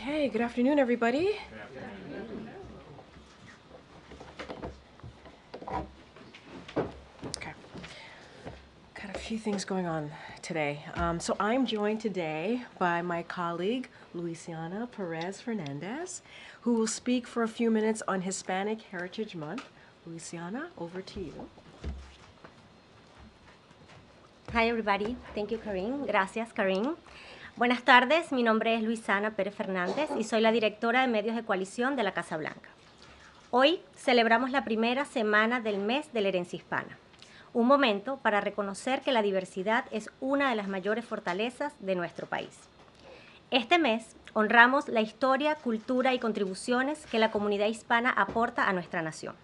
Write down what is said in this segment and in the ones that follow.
Okay, good afternoon, everybody. Okay, got a few things going on today. So I'm joined today by my colleague, Luisiana Perez Fernandez, who will speak for a few minutes on Hispanic Heritage Month. Luisiana, over to you. Hi everybody, thank you Karine, gracias Karine. Buenas tardes, mi nombre es Luisiana Pérez Fernández y soy la directora de medios de coalición de la Casa Blanca. Hoy celebramos la primera semana del mes de la herencia hispana, un momento para reconocer que la diversidad es una de las mayores fortalezas de nuestro país. Este mes honramos la historia, cultura y contribuciones que la comunidad hispana aporta a nuestra nación.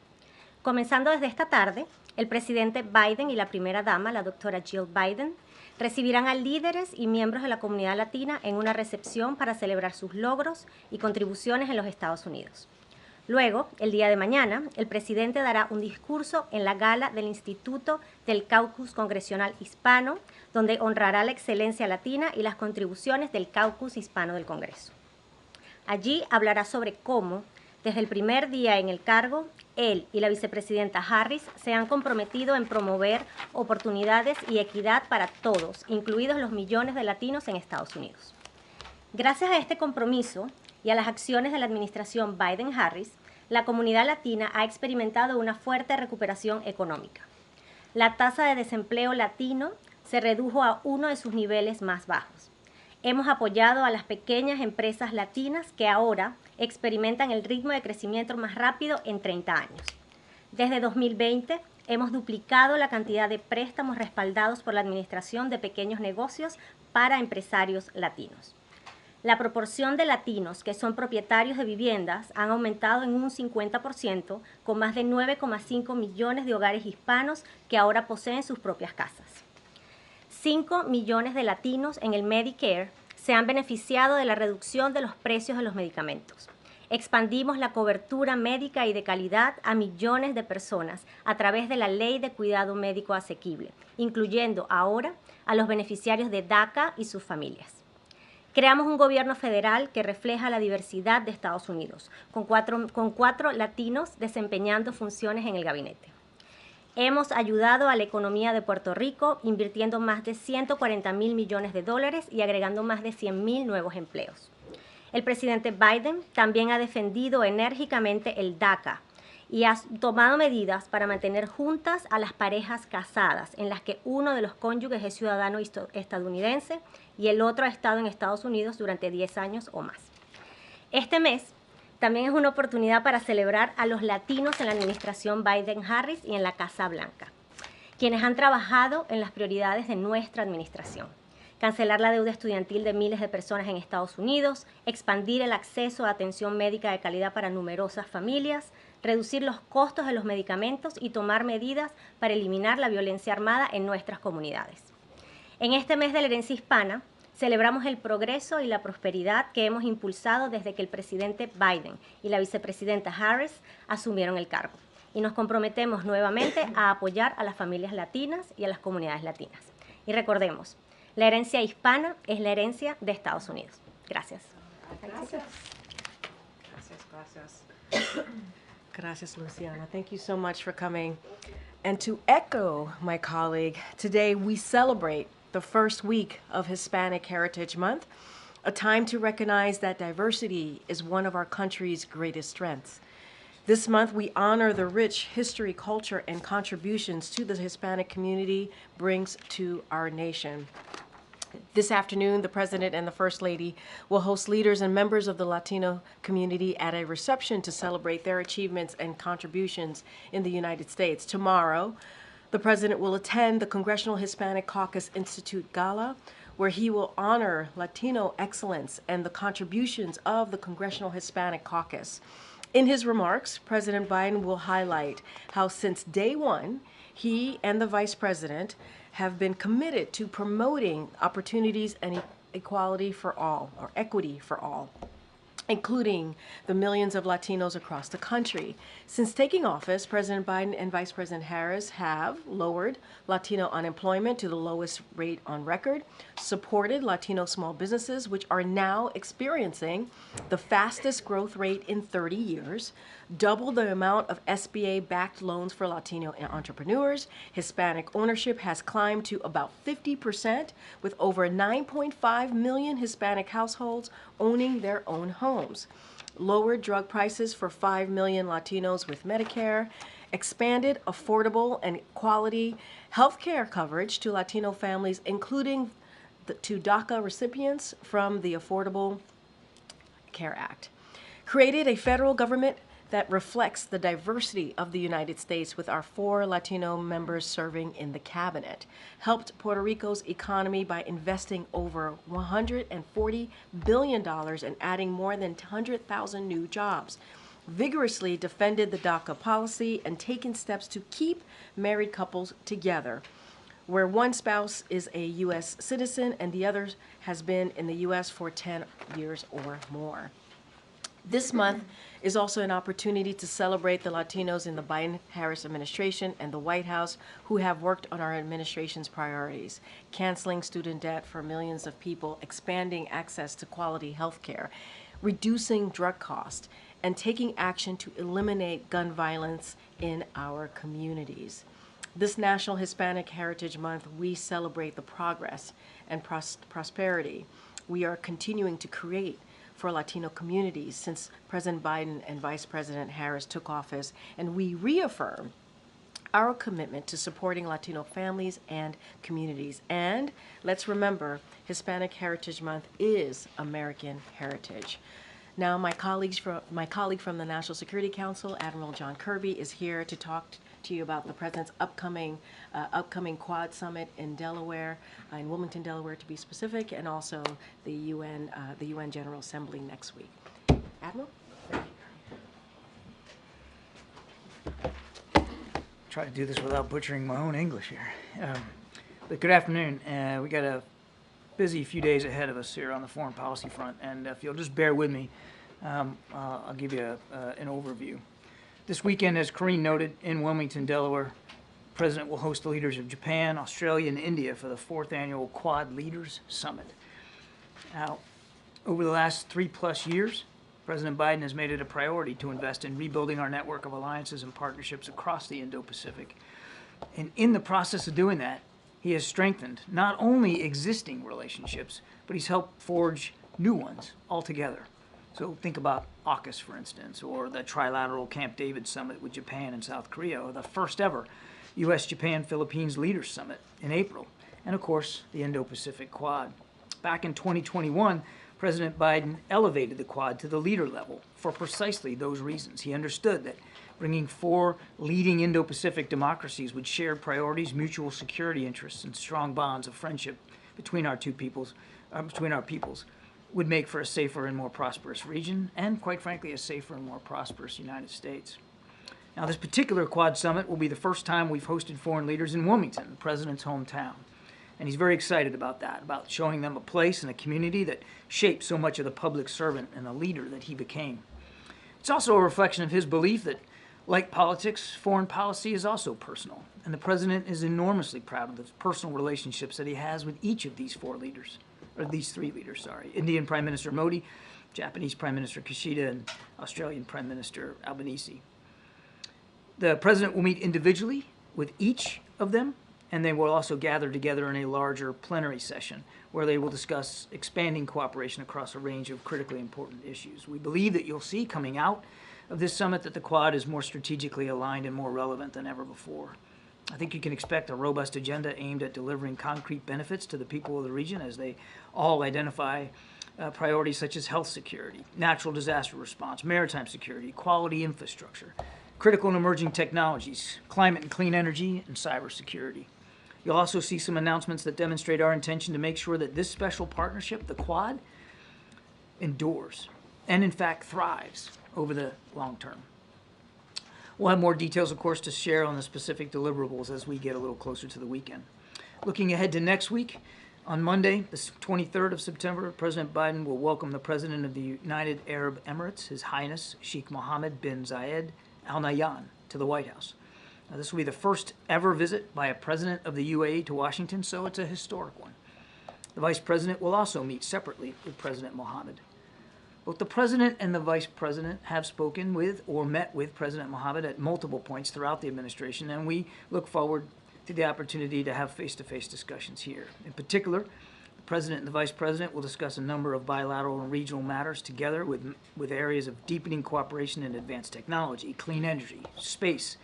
Comenzando desde esta tarde, el presidente Biden y la primera dama, la doctora Jill Biden, recibirán a líderes y miembros de la comunidad latina en una recepción para celebrar sus logros y contribuciones en los Estados Unidos. Luego, el día de mañana, el presidente dará un discurso en la gala del Instituto del Caucus Congresional Hispano, donde honrará la excelencia latina y las contribuciones del Caucus Hispano del Congreso. Allí hablará sobre cómo, desde el primer día en el cargo, él y la vicepresidenta Harris se han comprometido en promover oportunidades y equidad para todos, incluidos los millones de latinos en Estados Unidos. Gracias a este compromiso y a las acciones de la administración Biden-Harris, la comunidad latina ha experimentado una fuerte recuperación económica. La tasa de desempleo latino se redujo a uno de sus niveles más bajos. Hemos apoyado a las pequeñas empresas latinas que ahora experimentan el ritmo de crecimiento más rápido en 30 años. Desde 2020, hemos duplicado la cantidad de préstamos respaldados por la Administración de Pequeños Negocios para empresarios latinos. La proporción de latinos que son propietarios de viviendas han aumentado en un 50%, con más de 9,5 millones de hogares hispanos que ahora poseen sus propias casas. 5 millones de latinos en el Medicare se han beneficiado de la reducción de los precios de los medicamentos. Expandimos la cobertura médica y de calidad a millones de personas a través de la Ley de Cuidado Médico Asequible, incluyendo ahora a los beneficiarios de DACA y sus familias. Creamos un gobierno federal que refleja la diversidad de Estados Unidos, con cuatro latinos desempeñando funciones en el gabinete. Hemos ayudado a la economía de Puerto Rico invirtiendo más de 140,000 millones de dólares y agregando más de 100,000 nuevos empleos. El presidente Biden también ha defendido enérgicamente el DACA y ha tomado medidas para mantener juntas a las parejas casadas en las que uno de los cónyuges es ciudadano estadounidense y el otro ha estado en Estados Unidos durante 10 años o más. Este mes también es una oportunidad para celebrar a los latinos en la administración Biden-Harris y en la Casa Blanca, quienes han trabajado en las prioridades de nuestra administración. Cancelar la deuda estudiantil de miles de personas en Estados Unidos, expandir el acceso a atención médica de calidad para numerosas familias, reducir los costos de los medicamentos y tomar medidas para eliminar la violencia armada en nuestras comunidades. En este mes de la herencia hispana, celebramos el progreso y la prosperidad que hemos impulsado desde que el presidente Biden y la vicepresidenta Harris asumieron el cargo. Y nos comprometemos nuevamente a apoyar a las familias latinas y a las comunidades latinas. Y recordemos, la herencia hispana es la herencia de Estados Unidos. Gracias. Gracias. Gracias, Luciana. Thank you so much for coming. And to echo my colleague, today we celebrate the first week of Hispanic Heritage Month, a time to recognize that diversity is one of our country's greatest strengths. This month, we honor the rich history, culture, and contributions to the Hispanic community brings to our nation. This afternoon, the President and the First Lady will host leaders and members of the Latino community at a reception to celebrate their achievements and contributions in the United States. Tomorrow, the President will attend the Congressional Hispanic Caucus Institute Gala, where he will honor Latino excellence and the contributions of the Congressional Hispanic Caucus. In his remarks, President Biden will highlight how since day one, he and the Vice President have been committed to promoting opportunities and equality for all, or equity for all. including the millions of Latinos across the country. Since taking office, President Biden and Vice President Harris have lowered Latino unemployment to the lowest rate on record, supported Latino small businesses, which are now experiencing the fastest growth rate in 30 years, doubled the amount of SBA-backed loans for Latino entrepreneurs. Hispanic ownership has climbed to about 50%, with over 9.5 million Hispanic households owning their own homes. Lowered drug prices for 5 million Latinos with Medicare, expanded affordable and quality health care coverage to Latino families, including to DACA recipients from the Affordable Care Act. Created a federal government that reflects the diversity of the United States, with our 4 Latino members serving in the cabinet. Helped Puerto Rico's economy by investing over $140 billion and adding more than 100,000 new jobs. Vigorously defended the DACA policy and taken steps to keep married couples together, where one spouse is a U.S. citizen and the other has been in the U.S. for 10 years or more. This month is also an opportunity to celebrate the Latinos in the Biden-Harris administration and the White House who have worked on our administration's priorities: canceling student debt for millions of people, expanding access to quality health care, reducing drug costs, and taking action to eliminate gun violence in our communities. This National Hispanic Heritage Month, we celebrate the progress and prosperity we are continuing to create for Latino communities since President Biden and Vice President Harris took office, and we reaffirm our commitment to supporting Latino families and communities. And let's remember, Hispanic Heritage Month is American heritage. Now, my colleague from the National Security Council, Admiral John Kirby, is here to talk to you about the President's upcoming Quad Summit in Delaware, in Wilmington, Delaware, to be specific, and also the UN General Assembly next week. Admiral? Try to do this without butchering my own English here. But good afternoon. We got a busy few days ahead of us here on the foreign policy front, and if you'll just bear with me, I'll give you an overview. This weekend, as Karine noted, in Wilmington, Delaware, the President will host the leaders of Japan, Australia, and India for the 4th annual Quad Leaders Summit. Now, over the last 3+ years, President Biden has made it a priority to invest in rebuilding our network of alliances and partnerships across the Indo-Pacific. And in the process of doing that, he has strengthened not only existing relationships, but he's helped forge new ones altogether. So think about AUKUS, for instance, or the trilateral Camp David Summit with Japan and South Korea, or the first ever U.S.-Japan-Philippines Leaders Summit in April, and of course, the Indo-Pacific Quad. Back in 2021, President Biden elevated the Quad to the leader level for precisely those reasons. He understood that bringing 4 leading Indo-Pacific democracies with shared priorities, mutual security interests, and strong bonds of friendship between our peoples, would make for a safer and more prosperous region, and quite frankly, a safer and more prosperous United States. Now, this particular Quad Summit will be the first time we've hosted foreign leaders in Wilmington, the President's hometown. And he's very excited about that, about showing them a place and a community that shaped so much of the public servant and the leader that he became. It's also a reflection of his belief that, like politics, foreign policy is also personal. And the President is enormously proud of the personal relationships that he has with each of these 3 leaders. Indian Prime Minister Modi, Japanese Prime Minister Kishida, and Australian Prime Minister Albanese. The President will meet individually with each of them, and they will also gather together in a larger plenary session where they will discuss expanding cooperation across a range of critically important issues. We believe that you'll see coming out of this summit that the Quad is more strategically aligned and more relevant than ever before. I think you can expect a robust agenda aimed at delivering concrete benefits to the people of the region as they all identify priorities such as health security, natural disaster response, maritime security, quality infrastructure, critical and emerging technologies, climate and clean energy, and cybersecurity. You'll also see some announcements that demonstrate our intention to make sure that this special partnership, the Quad, endures and, in fact, thrives over the long term. We'll have more details, of course, to share on the specific deliverables as we get a little closer to the weekend. Looking ahead to next week, On Monday, the 23rd of September, President Biden will welcome the President of the United Arab Emirates, His Highness Sheikh Mohammed bin Zayed Al Nahyan, to the White House. Now, this will be the first ever visit by a president of the UAE to Washington, so it's a historic one. The Vice President will also meet separately with President Mohammed. Both the President and the Vice President have spoken with or met with President Mohammed at multiple points throughout the administration, and we look forward to the opportunity to have face-to-face discussions here. In particular, the President and the Vice President will discuss a number of bilateral and regional matters together with areas of deepening cooperation in advanced technology, clean energy, space,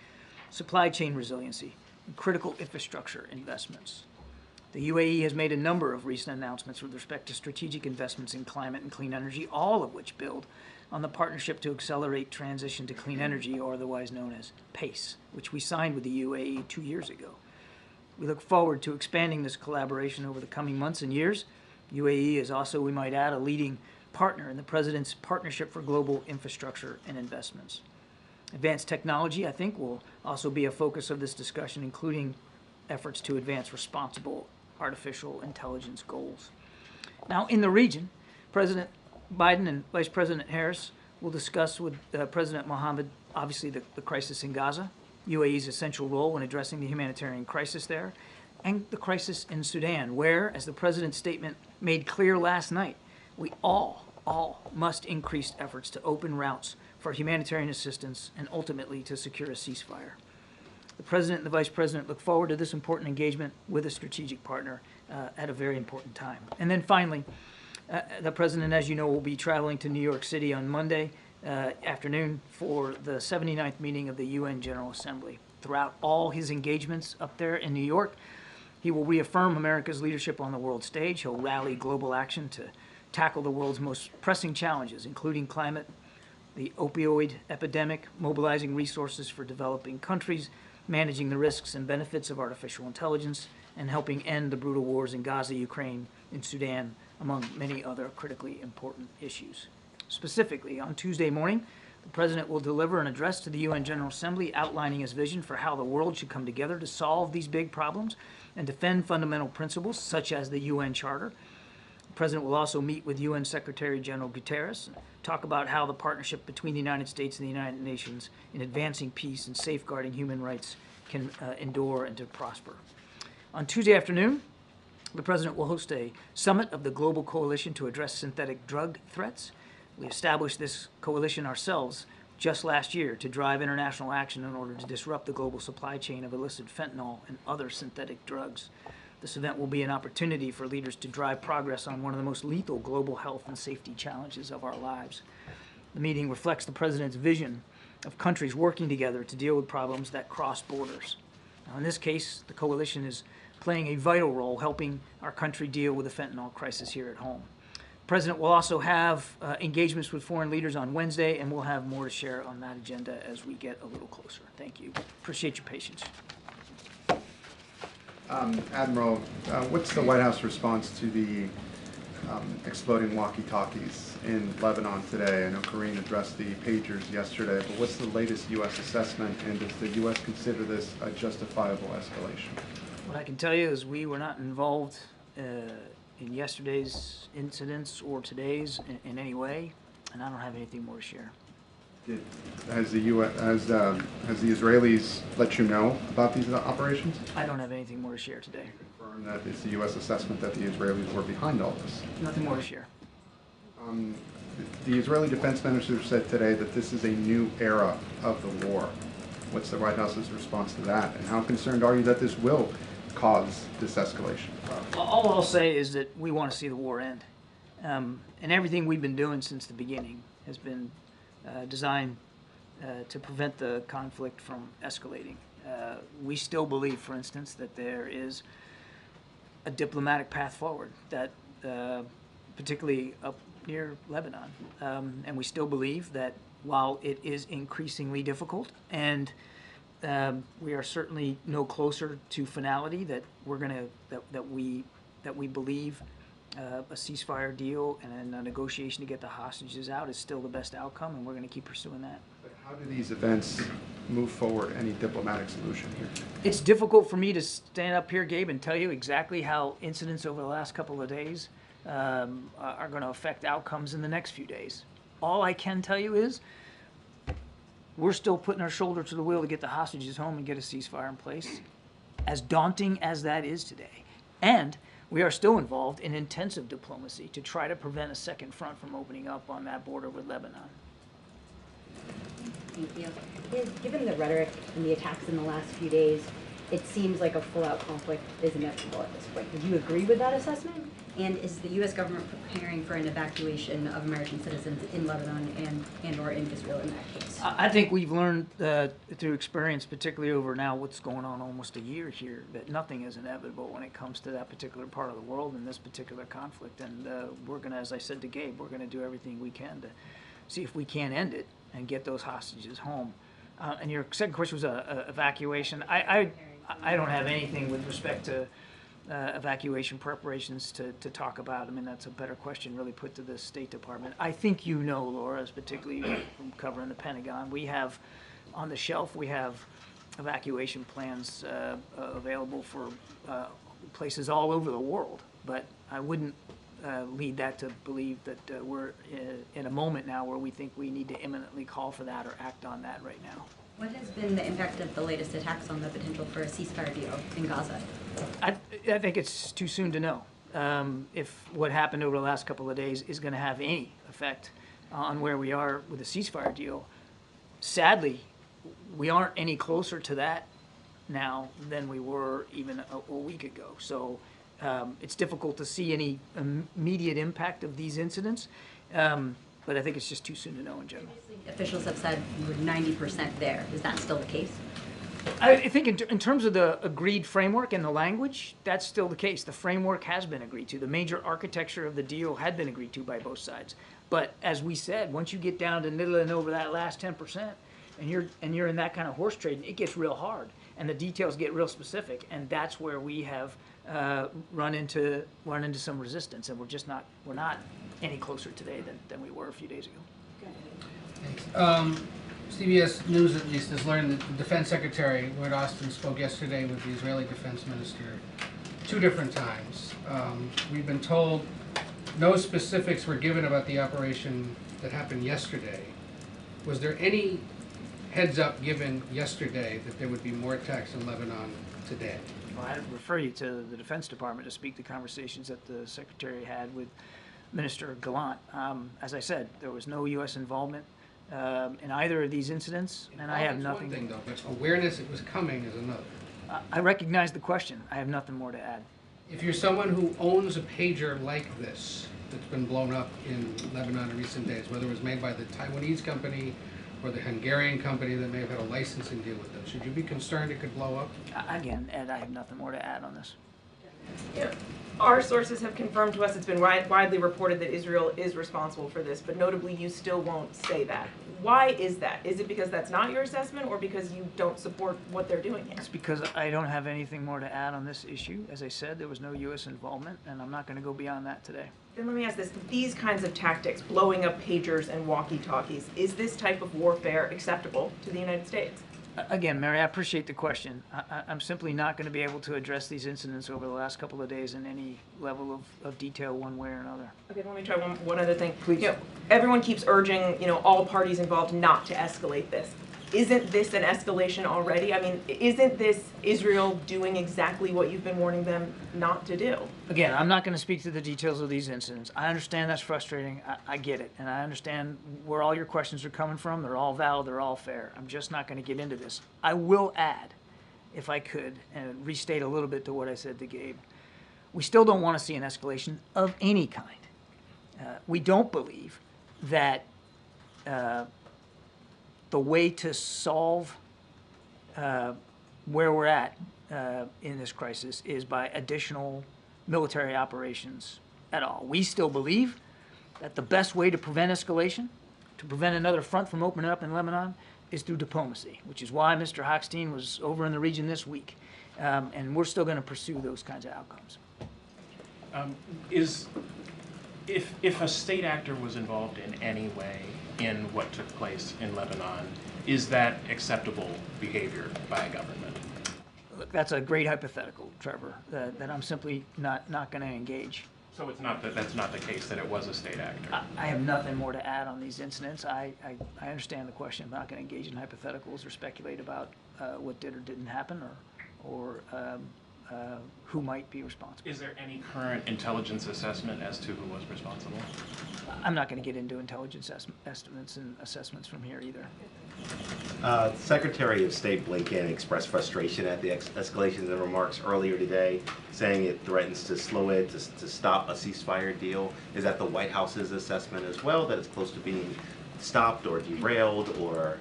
supply chain resiliency, and critical infrastructure investments. The UAE has made a number of recent announcements with respect to strategic investments in climate and clean energy, all of which build on the Partnership to Accelerate Transition to Clean Energy, or otherwise known as PACE, which we signed with the UAE 2 years ago. We look forward to expanding this collaboration over the coming months and years. UAE is also, we might add, a leading partner in the President's Partnership for Global Infrastructure and Investments. Advanced technology, I think, will also be a focus of this discussion, including efforts to advance responsible artificial intelligence goals. Now, in the region, President Biden and Vice President Harris will discuss with President Mohammed, obviously, the crisis in Gaza, UAE's essential role in addressing the humanitarian crisis there, and the crisis in Sudan, where, as the President's statement made clear last night, we all must increase efforts to open routes for humanitarian assistance and ultimately to secure a ceasefire. The President and the Vice President look forward to this important engagement with a strategic partner at a very important time. And then finally, the President, as you know, will be traveling to New York City on Monday afternoon for the 79th meeting of the UN General Assembly. Throughout all his engagements up there in New York, he will reaffirm America's leadership on the world stage. He'll rally global action to tackle the world's most pressing challenges, including climate, the opioid epidemic, mobilizing resources for developing countries, managing the risks and benefits of artificial intelligence, and helping end the brutal wars in Gaza, Ukraine, and Sudan, among many other critically important issues. Specifically, on Tuesday morning, the President will deliver an address to the UN General Assembly outlining his vision for how the world should come together to solve these big problems and defend fundamental principles such as the UN Charter. The President will also meet with UN Secretary General Guterres and talk about how the partnership between the United States and the United Nations in advancing peace and safeguarding human rights can endure and to prosper. On Tuesday afternoon, the President will host a summit of the Global Coalition to Address Synthetic Drug Threats. We established this coalition ourselves just last year to drive international action in order to disrupt the global supply chain of illicit fentanyl and other synthetic drugs. This event will be an opportunity for leaders to drive progress on one of the most lethal global health and safety challenges of our lives. The meeting reflects the President's vision of countries working together to deal with problems that cross borders. Now, in this case, the coalition is playing a vital role helping our country deal with the fentanyl crisis here at home. The President will also have engagements with foreign leaders on Wednesday, and we'll have more to share on that agenda as we get a little closer. Thank you. Appreciate your patience. Admiral, what's the White House response to the exploding walkie-talkies in Lebanon today? I know Karine addressed the pagers yesterday, but what's the latest U.S. assessment, and does the U.S. consider this a justifiable escalation? What I can tell you is we were not involved in yesterday's incidents or today's in any way, and I don't have anything more to share. Has the Israelis let you know about these operations? I don't have anything more to share today. Confirm that it's the U.S. assessment that the Israelis were behind all this. Nothing more to share. The Israeli defense minister said today that this is a new era of the war. What's the White House's response to that, and how concerned are you that this will cause this escalation? All I'll say is that we want to see the war end. And everything we've been doing since the beginning has been designed to prevent the conflict from escalating. We still believe, for instance, that there is a diplomatic path forward, that particularly up near Lebanon. And we still believe that while it is increasingly difficult and we are certainly no closer to finality, that we're going to that we believe a ceasefire deal and a negotiation to get the hostages out is still the best outcome, and we're going to keep pursuing that. But how do these events move forward any diplomatic solution here? It's difficult for me to stand up here, Gabe, and tell you exactly how incidents over the last couple of days are going to affect outcomes in the next few days. All I can tell you is we're still putting our shoulder to the wheel to get the hostages home and get a ceasefire in place, as daunting as that is today. And we are still involved in intensive diplomacy to try to prevent a second front from opening up on that border with Lebanon. Thank you. Given the rhetoric and the attacks in the last few days, it seems like a full-out conflict is inevitable at this point. Do you agree with that assessment? And is the U.S. government preparing for an evacuation of American citizens in Lebanon and or in Israel in that case? I think we've learned through experience, particularly over now what's going on almost a year here, that nothing is inevitable when it comes to that particular part of the world and this particular conflict. And we're going to, as I said to Gabe, we're going to do everything we can to see if we can end it and get those hostages home. And your second question was evacuation. I don't have anything with respect to evacuation preparations to talk about. I mean, that's a better question really put to the State Department. I think you know, Laura, particularly from covering the Pentagon, we have on the shelf, we have evacuation plans available for places all over the world. But I wouldn't lead that to believe that we're in a moment now where we think we need to imminently call for that or act on that right now. What has been the impact of the latest attacks on the potential for a ceasefire deal in Gaza? I think it's too soon to know if what happened over the last couple of days is going to have any effect on where we are with a ceasefire deal. Sadly, we aren't any closer to that now than we were even a week ago. So it's difficult to see any immediate impact of these incidents, but I think it's just too soon to know in general. Officials have said we're 90% there. Is that still the case? I think in terms of the agreed framework and the language, that's still the case. The framework has been agreed to. The major architecture of the deal had been agreed to by both sides. But as we said, once you get down to niddling over that last 10%, and you're in that kind of horse trading, it gets real hard, and the details get real specific, and that's where we have run into some resistance, and we're not any closer today than we were a few days ago. Thanks. CBS News, at least, has learned that the Defense Secretary, Lloyd Austin, spoke yesterday with the Israeli Defense Minister 2 different times. We've been told no specifics were given about the operation that happened yesterday. Was there any heads up given yesterday that there would be more attacks in Lebanon today? Well, I'd refer you to the Defense Department to speak to conversations that the Secretary had with Minister Gallant. As I said, there was no U.S. involvement in either of these incidents, and I have nothing. One thing, though, but awareness it was coming is another. I recognize the question. I have nothing more to add. If you're someone who owns a pager like this that's been blown up in Lebanon in recent days, whether it was made by the Taiwanese company or the Hungarian company that may have had a licensing deal with them, should you be concerned it could blow up? Again, Ed, I have nothing more to add on this. Yeah. Our sources have confirmed to us, it's been widely reported that Israel is responsible for this, but notably you still won't say that. Why is that? Is it because that's not your assessment, or because you don't support what they're doing here? It's because I don't have anything more to add on this issue. As I said, there was no U.S. involvement, and I'm not going to go beyond that today. Then let me ask this. These kinds of tactics, blowing up pagers and walkie-talkies, is this type of warfare acceptable to the United States? Again, Mary, I appreciate the question. I'm simply not going to be able to address these incidents over the last couple of days in any level of detail one way or another. Okay, let me try one other thing. Please. You know, everyone keeps urging, all parties involved not to escalate this. Isn't this an escalation already? I mean, isn't this Israel doing exactly what you've been warning them not to do? Again, I'm not going to speak to the details of these incidents. I understand that's frustrating. I get it. And I understand where all your questions are coming from. They're all valid. They're all fair. I'm just not going to get into this. I will add, if I could, and restate a little bit to what I said to Gabe. We still don't want to see an escalation of any kind. We don't believe that the way to solve where we're at in this crisis is by additional military operations at all. We still believe that the best way to prevent escalation, to prevent another front from opening up in Lebanon, is through diplomacy, which is why Mr. Hochstein was over in the region this week. And we're still going to pursue those kinds of outcomes. If a state actor was involved in any way in what took place in Lebanon, Is that acceptable behavior by a government? Look, that's a great hypothetical, Trevor, that I'm simply not going to engage. So it's not that that's not the case, that it was a state actor? I have nothing more to add on these incidents. I understand the question. I'm not going to engage in hypotheticals or speculate about what did or didn't happen or who might be responsible. Is there any current intelligence assessment as to who was responsible? I'm not going to get into intelligence estimates and assessments from here either. Secretary of State Blinken expressed frustration at the escalations and remarks earlier today, saying it threatens to slow it, to stop a ceasefire deal. Is that the White House's assessment as well, that it's close to being stopped or derailed, or?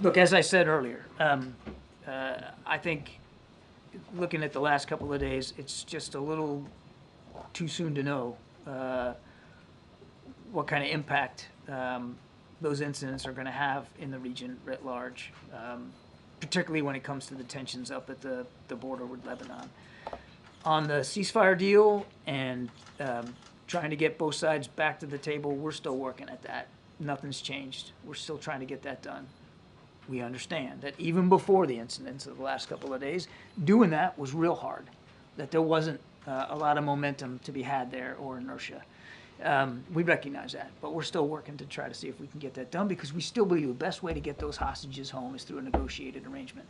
Look, as I said earlier, I think looking at the last couple of days, it's just a little too soon to know what kind of impact those incidents are going to have in the region writ large, particularly when it comes to the tensions up at the border with Lebanon. On the ceasefire deal and trying to get both sides back to the table, we're still working at that. Nothing's changed. We're still trying to get that done. We understand that even before the incidents of the last couple of days, doing that was real hard, that there wasn't a lot of momentum to be had there or inertia. We recognize that, but we're still working to try to see if we can get that done, because we still believe the best way to get those hostages home is through a negotiated arrangement.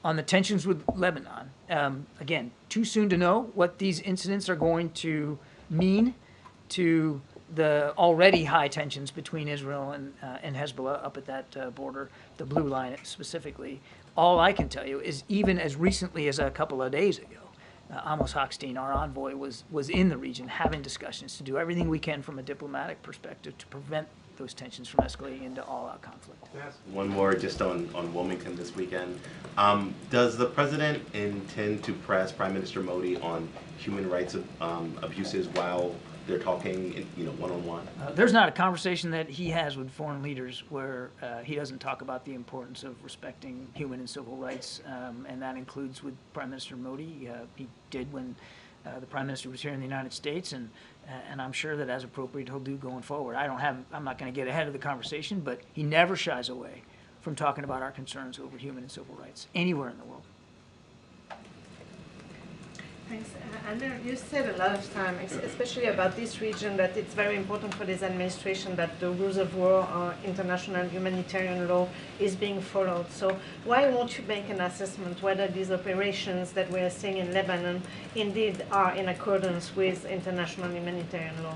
On the tensions with Lebanon, again, too soon to know what these incidents are going to mean to the already high tensions between Israel and Hezbollah up at that border, the blue line specifically. All I can tell you is even as recently as a couple of days ago, Amos Hochstein, our envoy, was in the region having discussions to do everything we can from a diplomatic perspective to prevent those tensions from escalating into all-out conflict. One more just on Wilmington this weekend. Does the president intend to press Prime Minister Modi on human rights abuses while they're talking, one-on-one? There's not a conversation that he has with foreign leaders where he doesn't talk about the importance of respecting human and civil rights, and that includes with Prime Minister Modi. He did when the Prime Minister was here in the United States, and I'm sure that as appropriate he'll do going forward. I'm not going to get ahead of the conversation, but he never shies away from talking about our concerns over human and civil rights anywhere in the world. Thanks. And you said a lot of time, especially about this region, that it's very important for this administration that the rules of war, international humanitarian law, is being followed. So why won't you make an assessment whether these operations that we are seeing in Lebanon indeed are in accordance with international humanitarian law?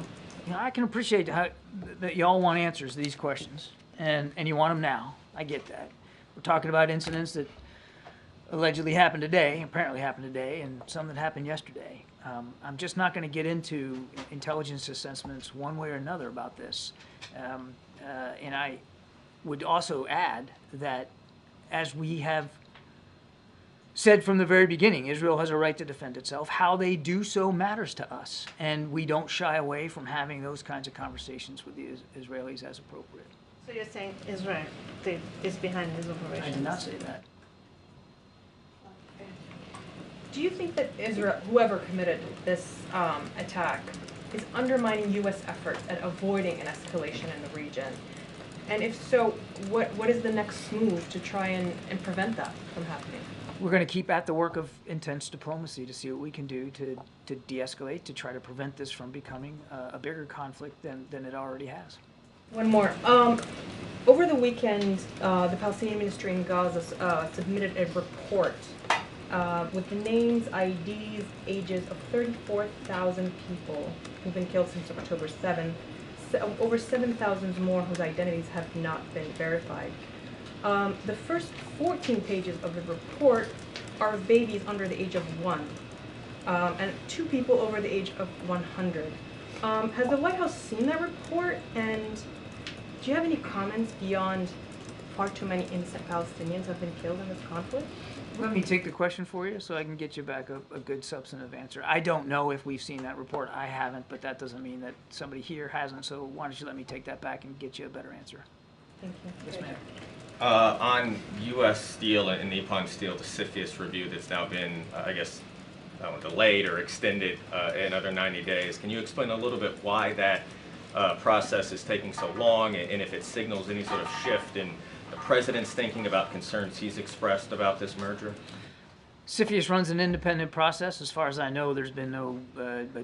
I can appreciate that y'all want answers to these questions, and you want them now. I get that. We're talking about incidents that allegedly happened today, apparently happened today, and some that happened yesterday. I'm just not going to get into intelligence assessments one way or another about this. And I would also add that, as we have said from the very beginning, Israel has a right to defend itself. How they do so matters to us, and we don't shy away from having those kinds of conversations with the Israelis as appropriate. So you're saying Israel is behind these operations? I did not say that. Do you think that Israel, whoever committed this attack, is undermining U.S. efforts at avoiding an escalation in the region? And if so, what is the next move to try and prevent that from happening? We're going to keep at the work of intense diplomacy to see what we can do to de-escalate, to try to prevent this from becoming a bigger conflict than it already has. One more. Over the weekend, the Palestinian ministry in Gaza submitted a report with the names, IDs, ages of 34,000 people who've been killed since October 7. Over 7,000 more whose identities have not been verified. The first 14 pages of the report are babies under the age of 1, and 2 people over the age of 100. Has the White House seen that report, and do you have any comments beyond far too many innocent Palestinians have been killed in this conflict? Let me take the question for you so I can get you back a good substantive answer. I don't know if we've seen that report. I haven't, but that doesn't mean that somebody here hasn't, so why don't you let me take that back and get you a better answer. Thank you. Yes, ma'am. On U.S. Steel and Nippon Steel, the CFIUS review that's now been, delayed or extended another 90 days, can you explain a little bit why that process is taking so long, and if it signals any sort of shift in the president's thinking about concerns he's expressed about this merger? CFIUS runs an independent process. As far as I know, there's been no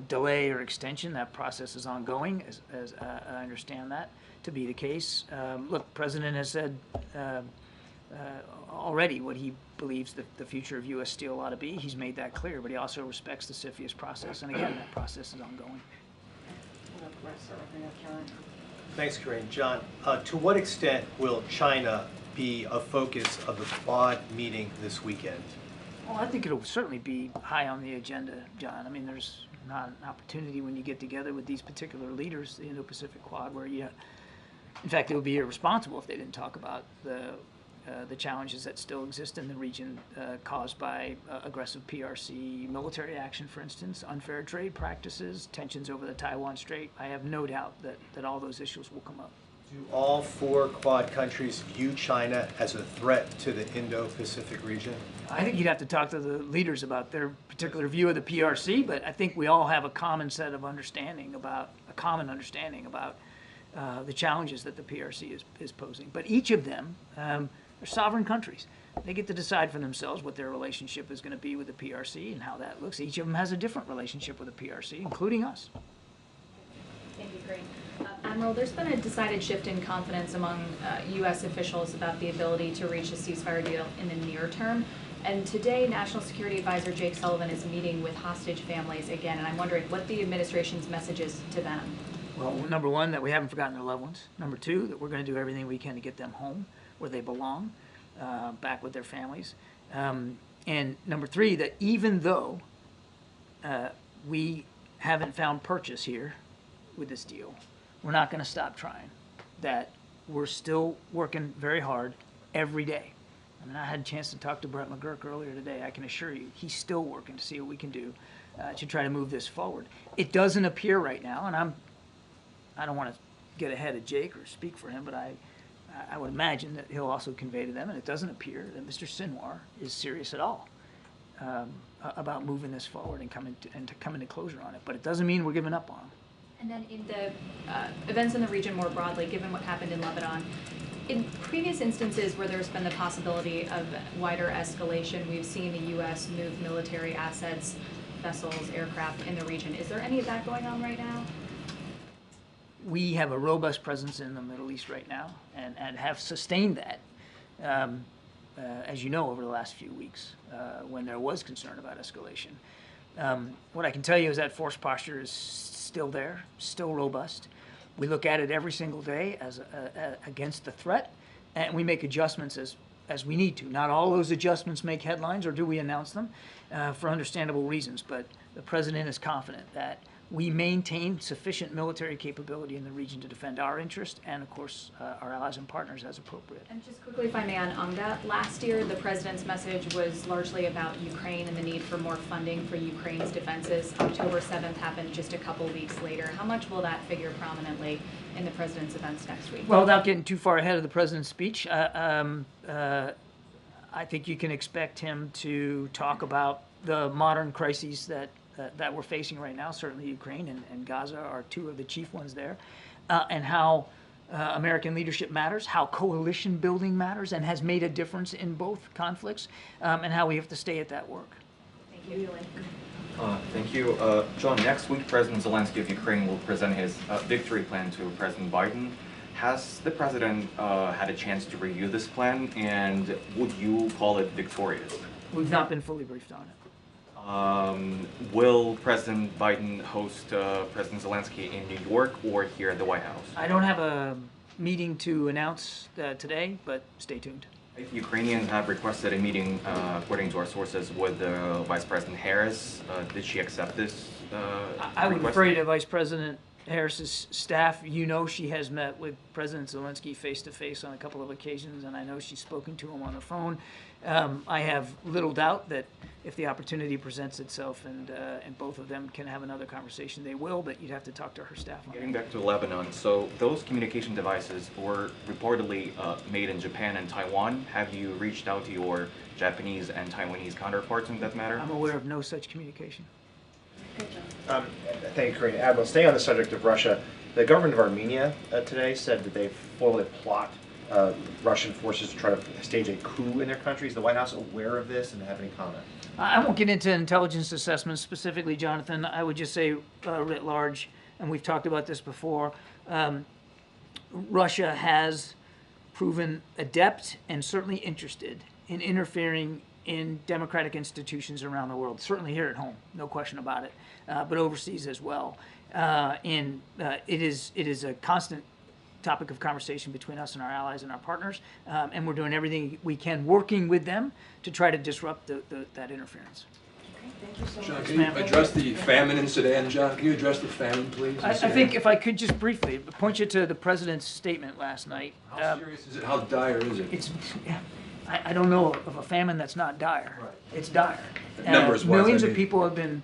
delay or extension. That process is ongoing, as I understand that to be the case. Look, the president has said already what he believes the future of U.S. Steel ought to be. He's made that clear, but he also respects the CFIUS process. And again, that process is ongoing. Thanks, Karine. John, to what extent will China be a focus of the Quad meeting this weekend? Well, I think it'll certainly be high on the agenda, John. I mean, there's not an opportunity when you get together with these particular leaders, the Indo-Pacific Quad, where in fact, it would be irresponsible if they didn't talk about the challenges that still exist in the region caused by aggressive PRC military action, for instance, unfair trade practices, tensions over the Taiwan Strait. I have no doubt that all those issues will come up. Do all 4 Quad countries view China as a threat to the Indo-Pacific region? I think you'd have to talk to the leaders about their particular view of the PRC, but I think we all have a common set of understanding about the challenges that the PRC is posing. But each of them are sovereign countries. They get to decide for themselves what their relationship is going to be with the PRC and how that looks. Each of them has a different relationship with the PRC, including us. Thank you, Karine. Admiral, there's been a decided shift in confidence among U.S. officials about the ability to reach a ceasefire deal in the near term. And today, National Security Advisor Jake Sullivan is meeting with hostage families again, and I'm wondering what the administration's message is to them. Well, number one, that we haven't forgotten their loved ones. Number two, that we're going to do everything we can to get them home where they belong, back with their families. And number three, that even though we haven't found purchase here with this deal, we're not going to stop trying. That we're still working very hard every day. I mean, I had a chance to talk to Brett McGurk earlier today. I can assure you, he's still working to see what we can do to try to move this forward. It doesn't appear right now, and I don't want to get ahead of Jake or speak for him, but I would imagine that he'll also convey to them, and it doesn't appear that Mr. Sinwar is serious at all about moving this forward and coming to closure on it. But it doesn't mean we're giving up on him. And then in the events in the region more broadly, given what happened in Lebanon, in previous instances where there's been the possibility of wider escalation, we've seen the U.S. move military assets, vessels, aircraft in the region. Is there any of that going on right now? We have a robust presence in the Middle East right now and have sustained that, as you know, over the last few weeks when there was concern about escalation. What I can tell you is that force posture is still there, still robust. We look at it every single day as against the threat, and we make adjustments as we need to. Not all those adjustments make headlines, or do we announce them for understandable reasons, but the President is confident that we maintain sufficient military capability in the region to defend our interest and, of course, our allies and partners as appropriate. And just quickly, if I may, on UNGA, last year the President's message was largely about Ukraine and the need for more funding for Ukraine's defenses. October 7th happened just a couple weeks later. How much will that figure prominently in the President's events next week? Well, without getting too far ahead of the President's speech, I think you can expect him to talk about the modern crises that we're facing right now. Certainly Ukraine and Gaza are two of the chief ones there, and how American leadership matters, how coalition building matters and has made a difference in both conflicts, and how we have to stay at that work. Thank you. Thank you. John, next week President Zelensky of Ukraine will present his victory plan to President Biden. Has the President had a chance to review this plan, and would you call it victorious? We've not been fully briefed on it. Will President Biden host President Zelensky in New York or here at the White House? I don't have a meeting to announce today, but stay tuned. Ukrainians have requested a meeting, according to our sources, with Vice President Harris. Did she accept this I would refer you to Vice President Harris's staff. You know she has met with President Zelensky face-to-face on a couple of occasions, and I know she's spoken to him on the phone. I have little doubt that if the opportunity presents itself and both of them can have another conversation, they will, but you'd have to talk to her staff on Getting back to Lebanon, so those communication devices were reportedly made in Japan and Taiwan. Have you reached out to your Japanese and Taiwanese counterparts in that matter? I'm aware of no such communication. Thank you, Karine. Admiral, staying on the subject of Russia, the government of Armenia today said that they formally plot Russian forces to try to stage a coup in their country. Is the White House aware of this and have any comment? I won't get into intelligence assessments specifically, Jonathan. I would just say writ large, and we've talked about this before, Russia has proven adept and certainly interested in interfering in democratic institutions around the world, certainly here at home, no question about it, but overseas as well. And it is a constant topic of conversation between us and our allies and our partners, and we're doing everything we can working with them to try to disrupt that interference. Thank you so John, much. can you address the famine in Sudan, John? Can you address the famine, please? I think if I could just briefly point you to the president's statement last night. How serious is it? How dire is it? It's, I don't know of a famine that's not dire. Right. It's dire. Numbers-wise, millions I of mean. people have been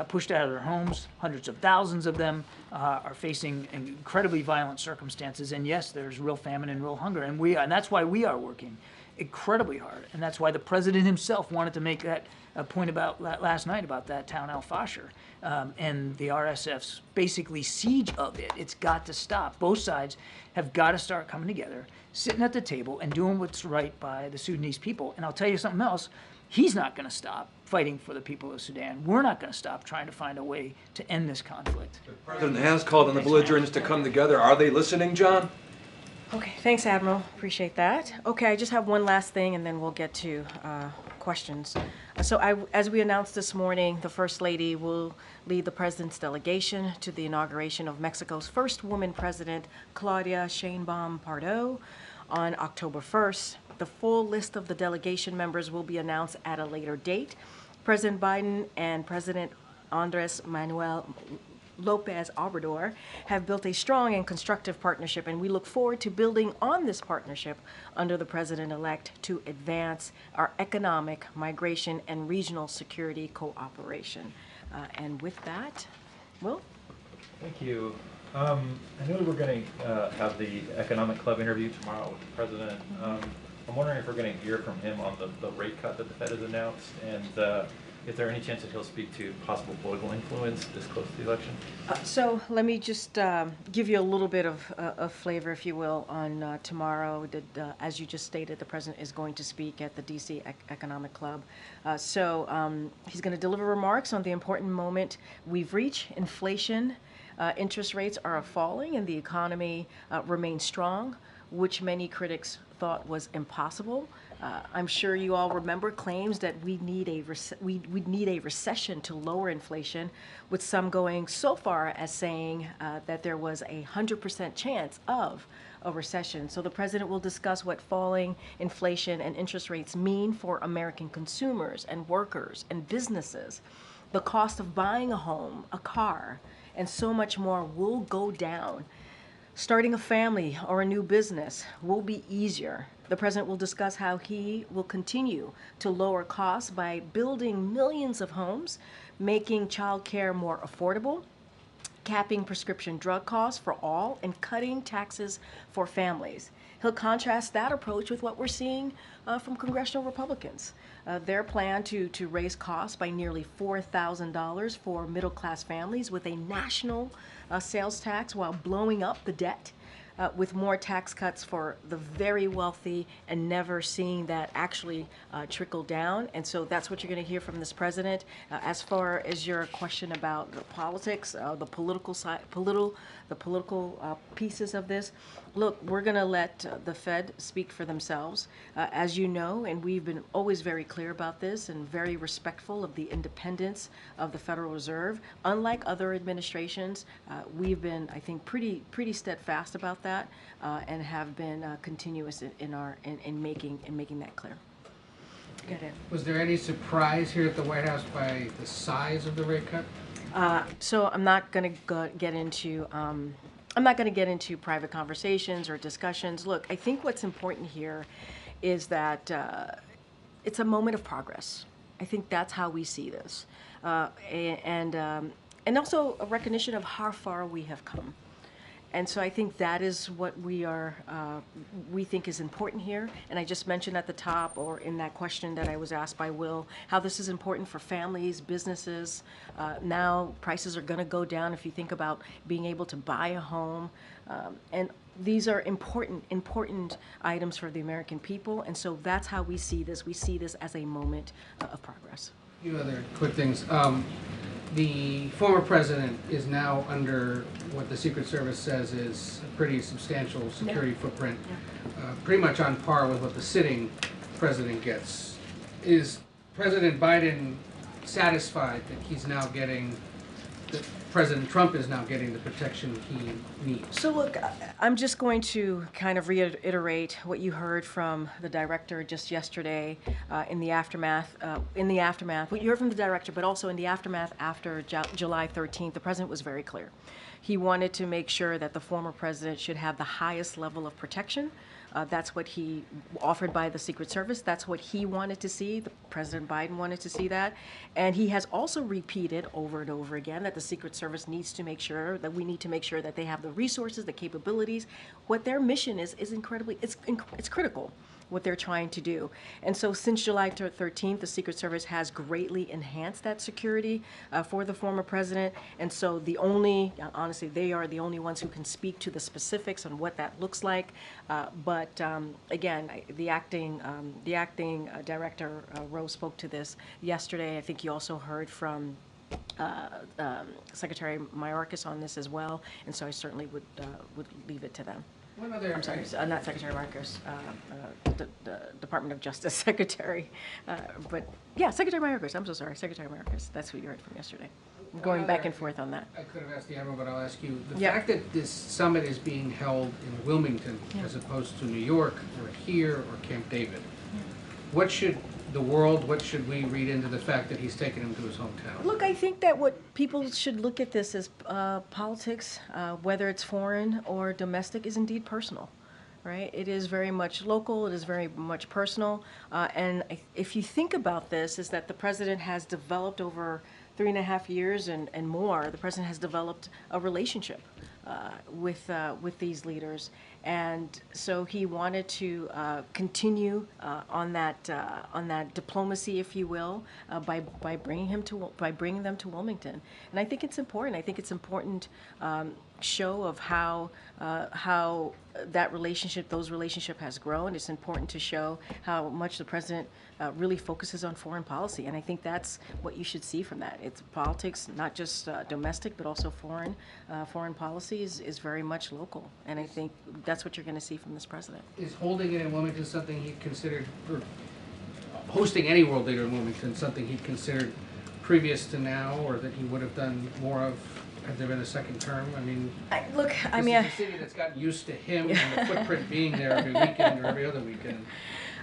pushed out of their homes. Hundreds of thousands of them are facing incredibly violent circumstances. And yes, there's real famine and real hunger. And that's why we are working incredibly hard. And that's why the president himself wanted to make that point about last night about that town Al-Fashir and the RSF's basically siege of it. It's got to stop. Both sides have got to start coming together, sitting at the table and doing what's right by the Sudanese people. And I'll tell you something else. He's not going to stop fighting for the people of Sudan. We're not going to stop trying to find a way to end this conflict. The president has called on the belligerents to come together. Are they listening, John? Okay, thanks, Admiral. Appreciate that. Okay, I just have one last thing, and then we'll get to questions. So as we announced this morning, the First Lady will lead the President's delegation to the inauguration of Mexico's first woman president, Claudia Sheinbaum Pardo, on October 1st. The full list of the delegation members will be announced at a later date. President Biden and President Andres Manuel Lopez Obrador have built a strong and constructive partnership, and we look forward to building on this partnership under the president-elect to advance our economic, migration, and regional security cooperation. And with that, Will? Thank you. I know we're going to have the Economic Club interview tomorrow with the president. I'm wondering if we're going to hear from him on the rate cut that the Fed has announced, and is there any chance that he'll speak to possible political influence this close to the election? So let me just give you a little bit of flavor, if you will, on tomorrow. As you just stated, the president is going to speak at the DC Economic Club. So he's going to deliver remarks on the important moment we've reached. Inflation, interest rates are falling, and the economy remains strong, which many critics thought was impossible. I'm sure you all remember claims that we'd need a recession to lower inflation, with some going so far as saying that there was a 100% chance of a recession. So the president will discuss what falling inflation and interest rates mean for American consumers and workers and businesses. The cost of buying a home, a car, and so much more will go down. Starting a family or a new business will be easier. The president will discuss how he will continue to lower costs by building millions of homes, making child care more affordable, capping prescription drug costs for all, and cutting taxes for families. He'll contrast that approach with what we're seeing from congressional Republicans. Their plan to raise costs by nearly $4,000 for middle-class families with a national sales tax while blowing up the debt, with more tax cuts for the very wealthy, and never seeing that actually trickle down. And so that's what you're going to hear from this president. As far as your question about the politics, the political side, the political pieces of this, look, we're going to let the Fed speak for themselves. As you know, and we've been always very clear about this and very respectful of the independence of the Federal Reserve. Unlike other administrations, we've been, I think, pretty steadfast about that, and have been continuous in making that clear. Go ahead. Was there any surprise here at the White House by the size of the rate cut? So I'm not going to get into private conversations or discussions. Look, I think what's important here is that it's a moment of progress. I think that's how we see this, and also a recognition of how far we have come. And so I think that is what we think is important here. And I just mentioned at the top, or in that question that I was asked by Will, how this is important for families, businesses. Now prices are going to go down if you think about being able to buy a home. And these are important items for the American people. And so that's how we see this. We see this as a moment of progress. A few other quick things. The former president is now under what the Secret Service says is a pretty substantial security footprint, pretty much on par with what the sitting president gets. Is President Biden satisfied that he's now getting, that President Trump is now getting the protection he needs? So look, I'm just going to kind of reiterate what you heard from the director just yesterday in the aftermath. What you heard from the director, but also in the aftermath after July 13th, the president was very clear. He wanted to make sure that the former president should have the highest level of protection. That's what he offered by the Secret Service. That's what he wanted to see. President Biden wanted to see that. And he has also repeated over and over again that the Secret Service needs to make sure, that we need to make sure that they have the resources, the capabilities. What their mission is incredibly, it's critical, what they're trying to do. And so since July 13th, the Secret Service has greatly enhanced that security for the former president. And so honestly, they are the only ones who can speak to the specifics on what that looks like. But again, the acting director, Rose, spoke to this yesterday. I think you also heard from Secretary Mayorkas on this as well. And so I certainly would leave it to them. One other, I'm sorry, not Secretary Marcus, the Department of Justice Secretary, but yeah, Secretary Marcus. I'm so sorry, Secretary Marcus. That's what you heard from yesterday. I'm going back and forth on that. I could have asked the Admiral, but I'll ask you. The fact that this summit is being held in Wilmington as opposed to New York or here or Camp David, what should we read into the fact that he's taken him to his hometown? Look, I think that what people should look at this as politics, whether it's foreign or domestic, is indeed personal, right? It is very much local. It is very much personal. And if you think about this, is that the president has developed over 3.5 years and more, the president has developed a relationship with these leaders. And so he wanted to continue on that diplomacy, if you will, by bringing them to Wilmington. And I think it's important. I think it's important show of how those relationship has grown. It's important to show how much the president really focuses on foreign policy, and I think that's what you should see from that. It's politics, not just domestic, but also foreign policy is very much local, and I think that's what you're going to see from this president. Is holding it in Wilmington something he considered, or hosting any world leader in Wilmington something he considered previous to now, or that he would have done more of had there been a second term? I mean, this is a city that's gotten used to him and the footprint being there every weekend or every other weekend.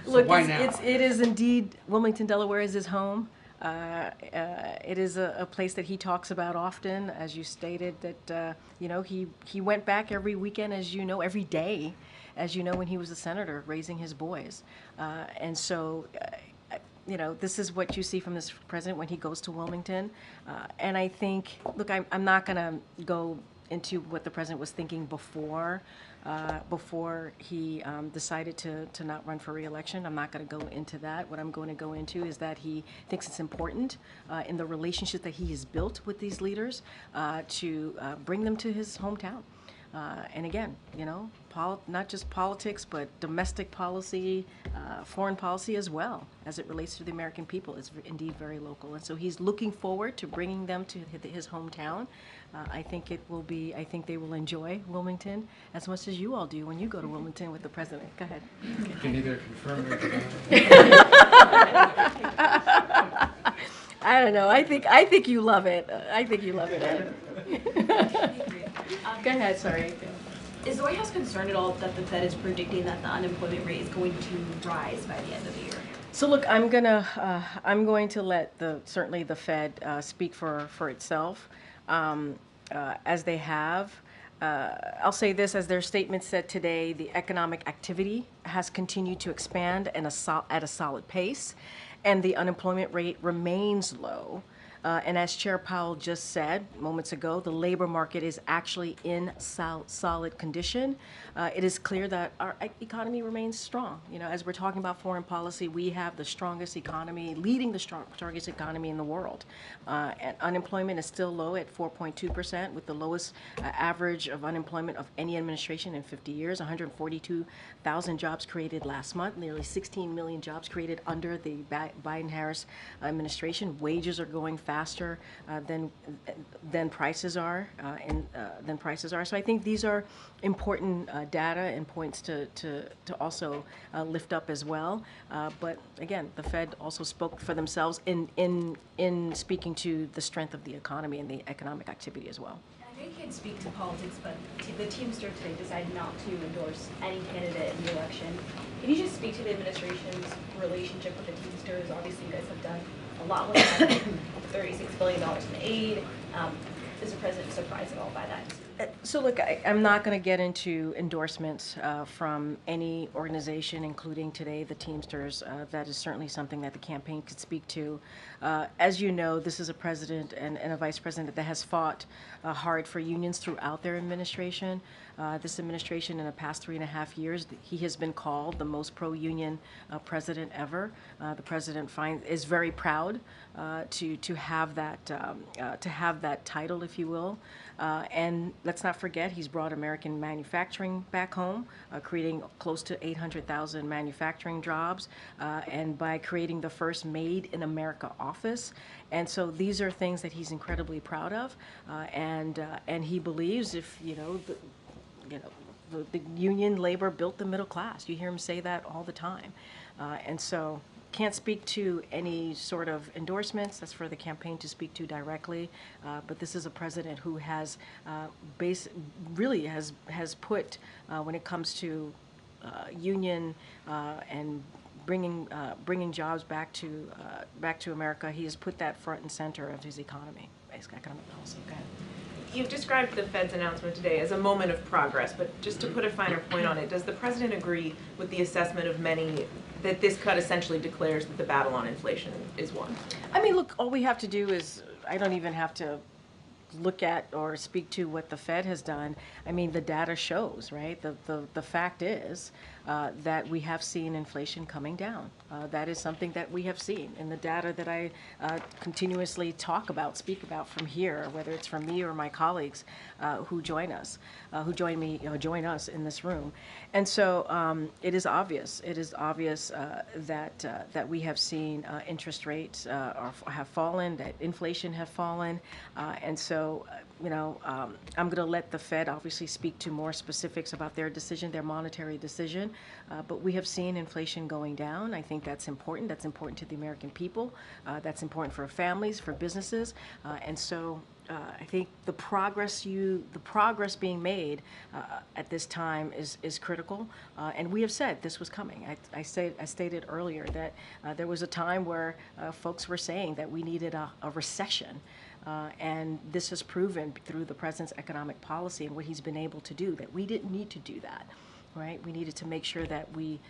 So look, why now? It is indeed, Wilmington, Delaware is his home. It is a place that he talks about often, as you stated, that he went back every weekend, as you know, every day, as you know, when he was a senator raising his boys. And so this is what you see from this president when he goes to Wilmington. And I think, look, I'm not going to go into what the president was thinking before he decided to not run for re-election. I'm not going to go into that. What I'm going to go into is that he thinks it's important in the relationship that he has built with these leaders to bring them to his hometown. And again, not just politics, but domestic policy, foreign policy as well, as it relates to the American people. It's indeed very local. And so he's looking forward to bringing them to his hometown. I think they will enjoy Wilmington as much as you all do when you go to Wilmington with the president. Go ahead. You can either confirm or deny. I don't know. I think you love it. I think you love it. Go ahead. Sorry. Is the White House concerned at all that the Fed is predicting that the unemployment rate is going to rise by the end of the year? So look, I'm going to let certainly the Fed speak for itself, as they have. I'll say this, as their statement said today, the economic activity has continued to expand at a solid pace, and the unemployment rate remains low. And as Chair Powell just said moments ago, the labor market is actually in solid condition. It is clear that our economy remains strong. You know, as we're talking about foreign policy, we have the strongest economy, leading the strongest economy in the world. And unemployment is still low at 4.2%, with the lowest average of unemployment of any administration in 50 years. 142,000 jobs created last month, nearly 16 million jobs created under the Biden-Harris administration. Wages are going faster than prices are. So I think these are important data and points to also lift up as well. But again, the Fed also spoke for themselves in speaking to the strength of the economy and the economic activity as well. I know you can't speak to politics, but the Teamster today decided not to endorse any candidate in the election. Can you just speak to the administration's relationship with the Teamsters? Obviously, you guys have done a lot with them, $36 billion in aid. Is the president surprised at all by that? So look, I'm not going to get into endorsements from any organization, including today the Teamsters. That is certainly something that the campaign could speak to. As you know, this is a president and a vice president that has fought hard for unions throughout their administration. This administration, in the past 3.5 years, he has been called the most pro-union president ever. The president is very proud to have that title, if you will. And let's not forget, he's brought American manufacturing back home, creating close to 800,000 manufacturing jobs, and by creating the first Made in America office. And so these are things that he's incredibly proud of, and he believes if the union labor built the middle class. You hear him say that all the time, and so. Can't speak to any sort of endorsements. That's for the campaign to speak to directly. But this is a president who has really has put, when it comes to union and bringing jobs back to America, he has put that front and center of his economic policy. Okay. You've described the Fed's announcement today as a moment of progress, but just to put a finer point on it, does the president agree with the assessment of many that this cut essentially declares that the battle on inflation is won? I mean, look, all we have to do is, I don't even have to look at or speak to what the Fed has done. I mean, the data shows, right? The fact is that we have seen inflation coming down. That is something that we have seen in the data that I continuously speak about from here, whether it's from me or my colleagues who join us, join us in this room. And so it is obvious. It is obvious that we have seen interest rates have fallen, that inflation have fallen, and so I'm going to let the Fed obviously speak to more specifics about their decision, their monetary decision. But we have seen inflation going down. I think that's important. That's important to the American people. That's important for families, for businesses, and so. I think the progress being made at this time is critical, and we have said this was coming. I stated earlier that there was a time where folks were saying that we needed a recession, and this has proven through the president's economic policy and what he's been able to do that we didn't need to do that, right? We needed to make sure that we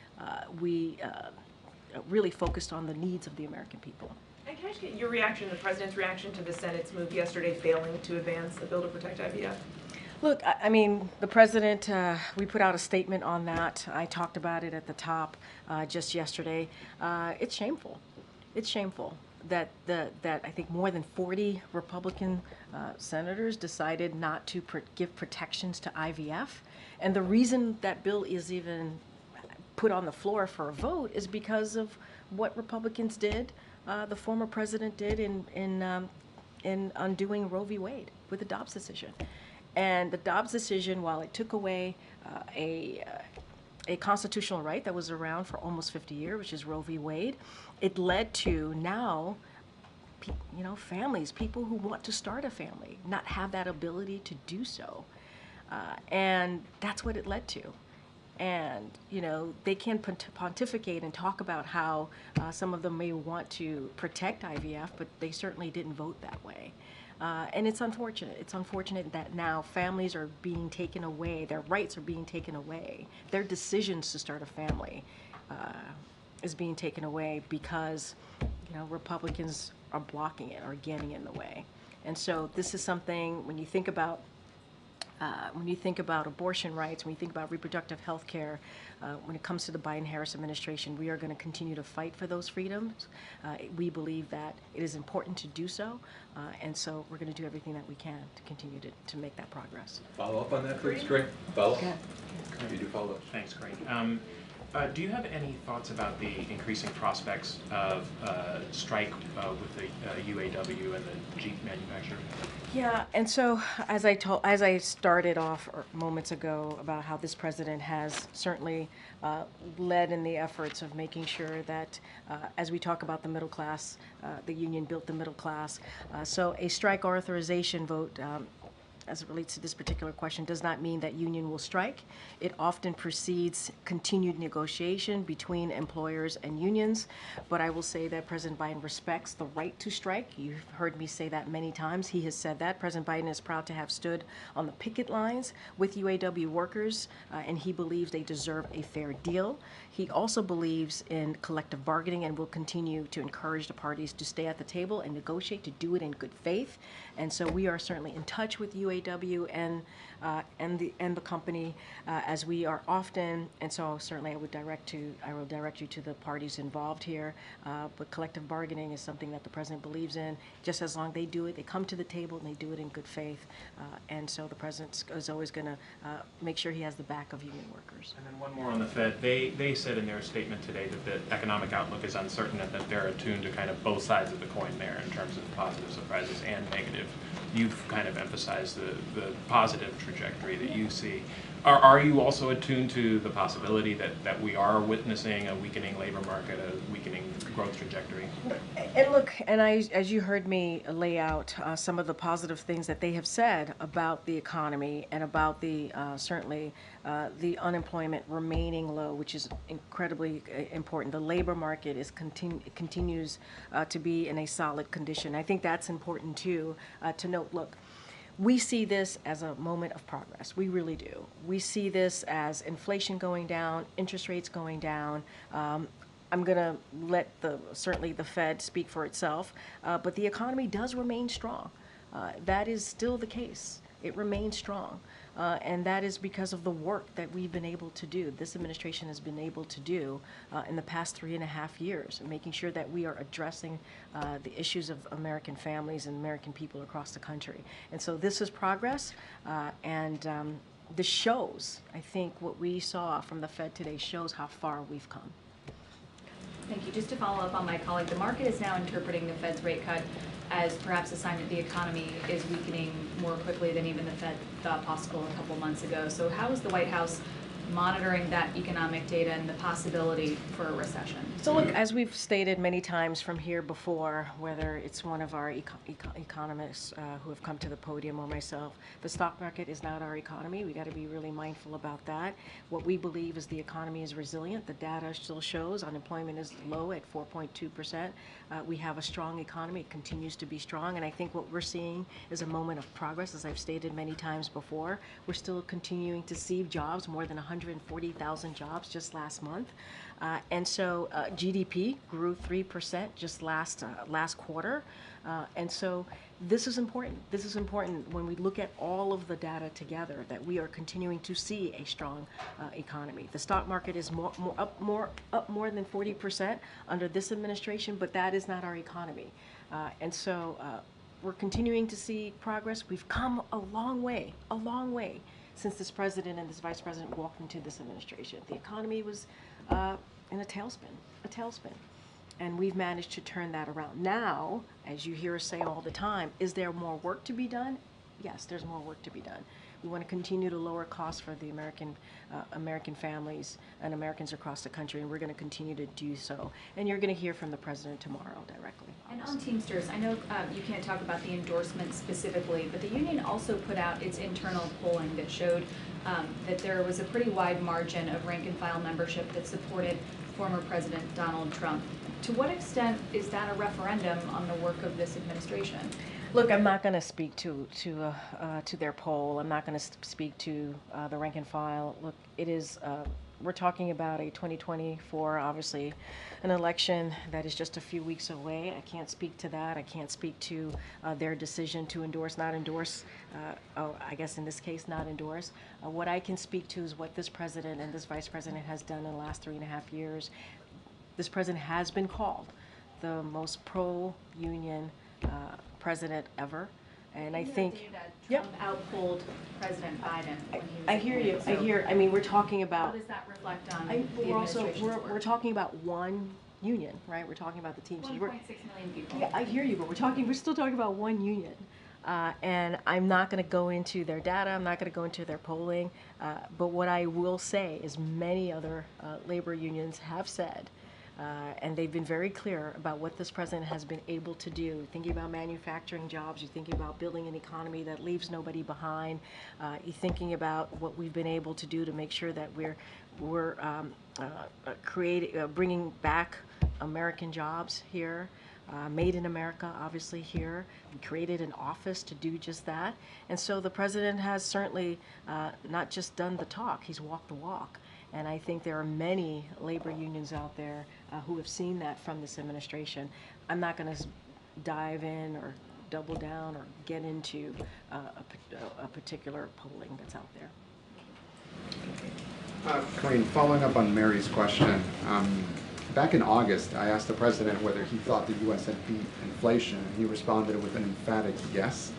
really focused on the needs of the American people. And can I just get your reaction, the president's reaction to the Senate's move yesterday failing to advance the bill to protect IVF? Look, I mean, the president, we put out a statement on that. I talked about it at the top just yesterday. It's shameful. It's shameful that I think more than 40 Republican senators decided not to give protections to IVF. And the reason that bill is even put on the floor for a vote is because of what Republicans did, the former president did in undoing Roe v. Wade with the Dobbs decision. And the Dobbs decision, while it took away a constitutional right that was around for almost 50 years, which is Roe v. Wade, it led to now, families, people who want to start a family, not have that ability to do so. And that's what it led to. And, they can pontificate and talk about how some of them may want to protect IVF, but they certainly didn't vote that way. And it's unfortunate. It's unfortunate that now families are being taken away, their rights are being taken away, their decisions to start a family is being taken away because, Republicans are blocking it or getting in the way. And so this is something, when you think about abortion rights, when you think about reproductive health care, when it comes to the Biden-Harris administration, we are going to continue to fight for those freedoms. We believe that it is important to do so, and so we're going to do everything that we can to continue to make that progress. Follow up on that, please, Karine. Follow up. Okay. You do follow up. Thanks, Karine. Do you have any thoughts about the increasing prospects of strike with the UAW and the Jeep manufacturer? Yeah, and so as I started off moments ago about how this president has certainly led in the efforts of making sure that as we talk about the middle class, the union built the middle class. So a strike authorization vote as it relates to this particular question does not mean that union will strike. It often precedes continued negotiation between employers and unions, but I will say that President Biden respects the right to strike. You've heard me say that many times. He has said that. President Biden is proud to have stood on the picket lines with UAW workers, and he believes they deserve a fair deal. He also believes in collective bargaining and will continue to encourage the parties to stay at the table and negotiate, to do it in good faith. And so we are certainly in touch with UAW and the company as we are often. And so certainly I will direct you to the parties involved here. But collective bargaining is something that the president believes in. Just as long as they do it, they come to the table and they do it in good faith. And so the president is always going to make sure he has the back of union workers. And then one more on the Fed. They said in their statement today that the economic outlook is uncertain and that they're attuned to kind of both sides of the coin there in terms of positive surprises and negative. You've kind of emphasized the positive trajectory that you see. Are you also attuned to the possibility that we are witnessing a weakening labor market, a weakening growth trajectory? And look, and as you heard me lay out some of the positive things that they have said about the economy and about the certainly the unemployment remaining low, which is incredibly important. The labor market continues to be in a solid condition. I think that's important too to note. Look, we see this as a moment of progress. We really do. We see this as inflation going down, interest rates going down. I'm going to let certainly the Fed speak for itself, but the economy does remain strong. That is still the case. It remains strong, and that is because of the work that we've been able to do, this administration has been able to do in the past 3.5 years, making sure that we are addressing the issues of American families and American people across the country. And so this is progress, and this shows, I think what we saw from the Fed today shows how far we've come. Thank you. Just to follow up on my colleague, the market is now interpreting the Fed's rate cut as perhaps a sign that the economy is weakening more quickly than even the Fed thought possible a couple months ago. So how is the White House monitoring that economic data and the possibility for a recession? So look, as we've stated many times from here before, whether it's one of our economists who have come to the podium or myself, the stock market is not our economy. We got to be really mindful about that. What we believe is the economy is resilient. The data still shows unemployment is low at 4.2%. We have a strong economy. It continues to be strong. And I think what we're seeing is a moment of progress. As I've stated many times before, we're still continuing to see jobs, more than 140,000 jobs just last month. And so GDP grew 3% just last quarter. And so this is important. This is important when we look at all of the data together, that we are continuing to see a strong economy. The stock market is up more than 40% under this administration, but that is not our economy. And so we're continuing to see progress. We've come a long way since this president and this vice president walked into this administration. The economy was in a tailspin. And we've managed to turn that around. Now, as you hear us say all the time, is there more work to be done? Yes, there's more work to be done. We want to continue to lower costs for the American families and Americans across the country, and we're going to continue to do so. And you're going to hear from the president tomorrow directly. And on Teamsters, I know you can't talk about the endorsement specifically, but the union also put out its internal polling that showed that there was a pretty wide margin of rank-and-file membership that supported former President Donald Trump. To what extent is that a referendum on the work of this administration? Look, I'm not going to speak to their poll. I'm not going to speak to the rank and file. Look, it is we're talking about a 2024, obviously, an election that is just a few weeks away. I can't speak to that. I can't speak to their decision to endorse, not endorse, I guess in this case, not endorse. What I can speak to is what this president and this vice president has done in the last 3.5 years. This president has been called the most pro-union president ever. And I think, Trump outpolled President Biden when he was I hear you. appointed. I hear. I mean, we're talking about. How does that reflect on I, the we're also administration's work? we're talking about one union, right? We're talking about the teams. 1.6 million people. Yeah, I hear you, but we're still talking about one union. And I'm not going to go into their data. I'm not going to go into their polling. But what I will say is many other labor unions have said, and they've been very clear about what this president has been able to do. Thinking about manufacturing jobs, you're thinking about building an economy that leaves nobody behind. You're thinking about what we've been able to do to make sure that we're bringing back American jobs here. Made in America, obviously, here. We created an office to do just that. And so the president has certainly not just done the talk, he's walked the walk. And I think there are many labor unions out there who have seen that from this administration. I'm not going to dive in or double down or get into a particular polling that's out there. Karine, following up on Mary's question, back in August, I asked the president whether he thought the U.S. had beat inflation, and he responded with an emphatic yes.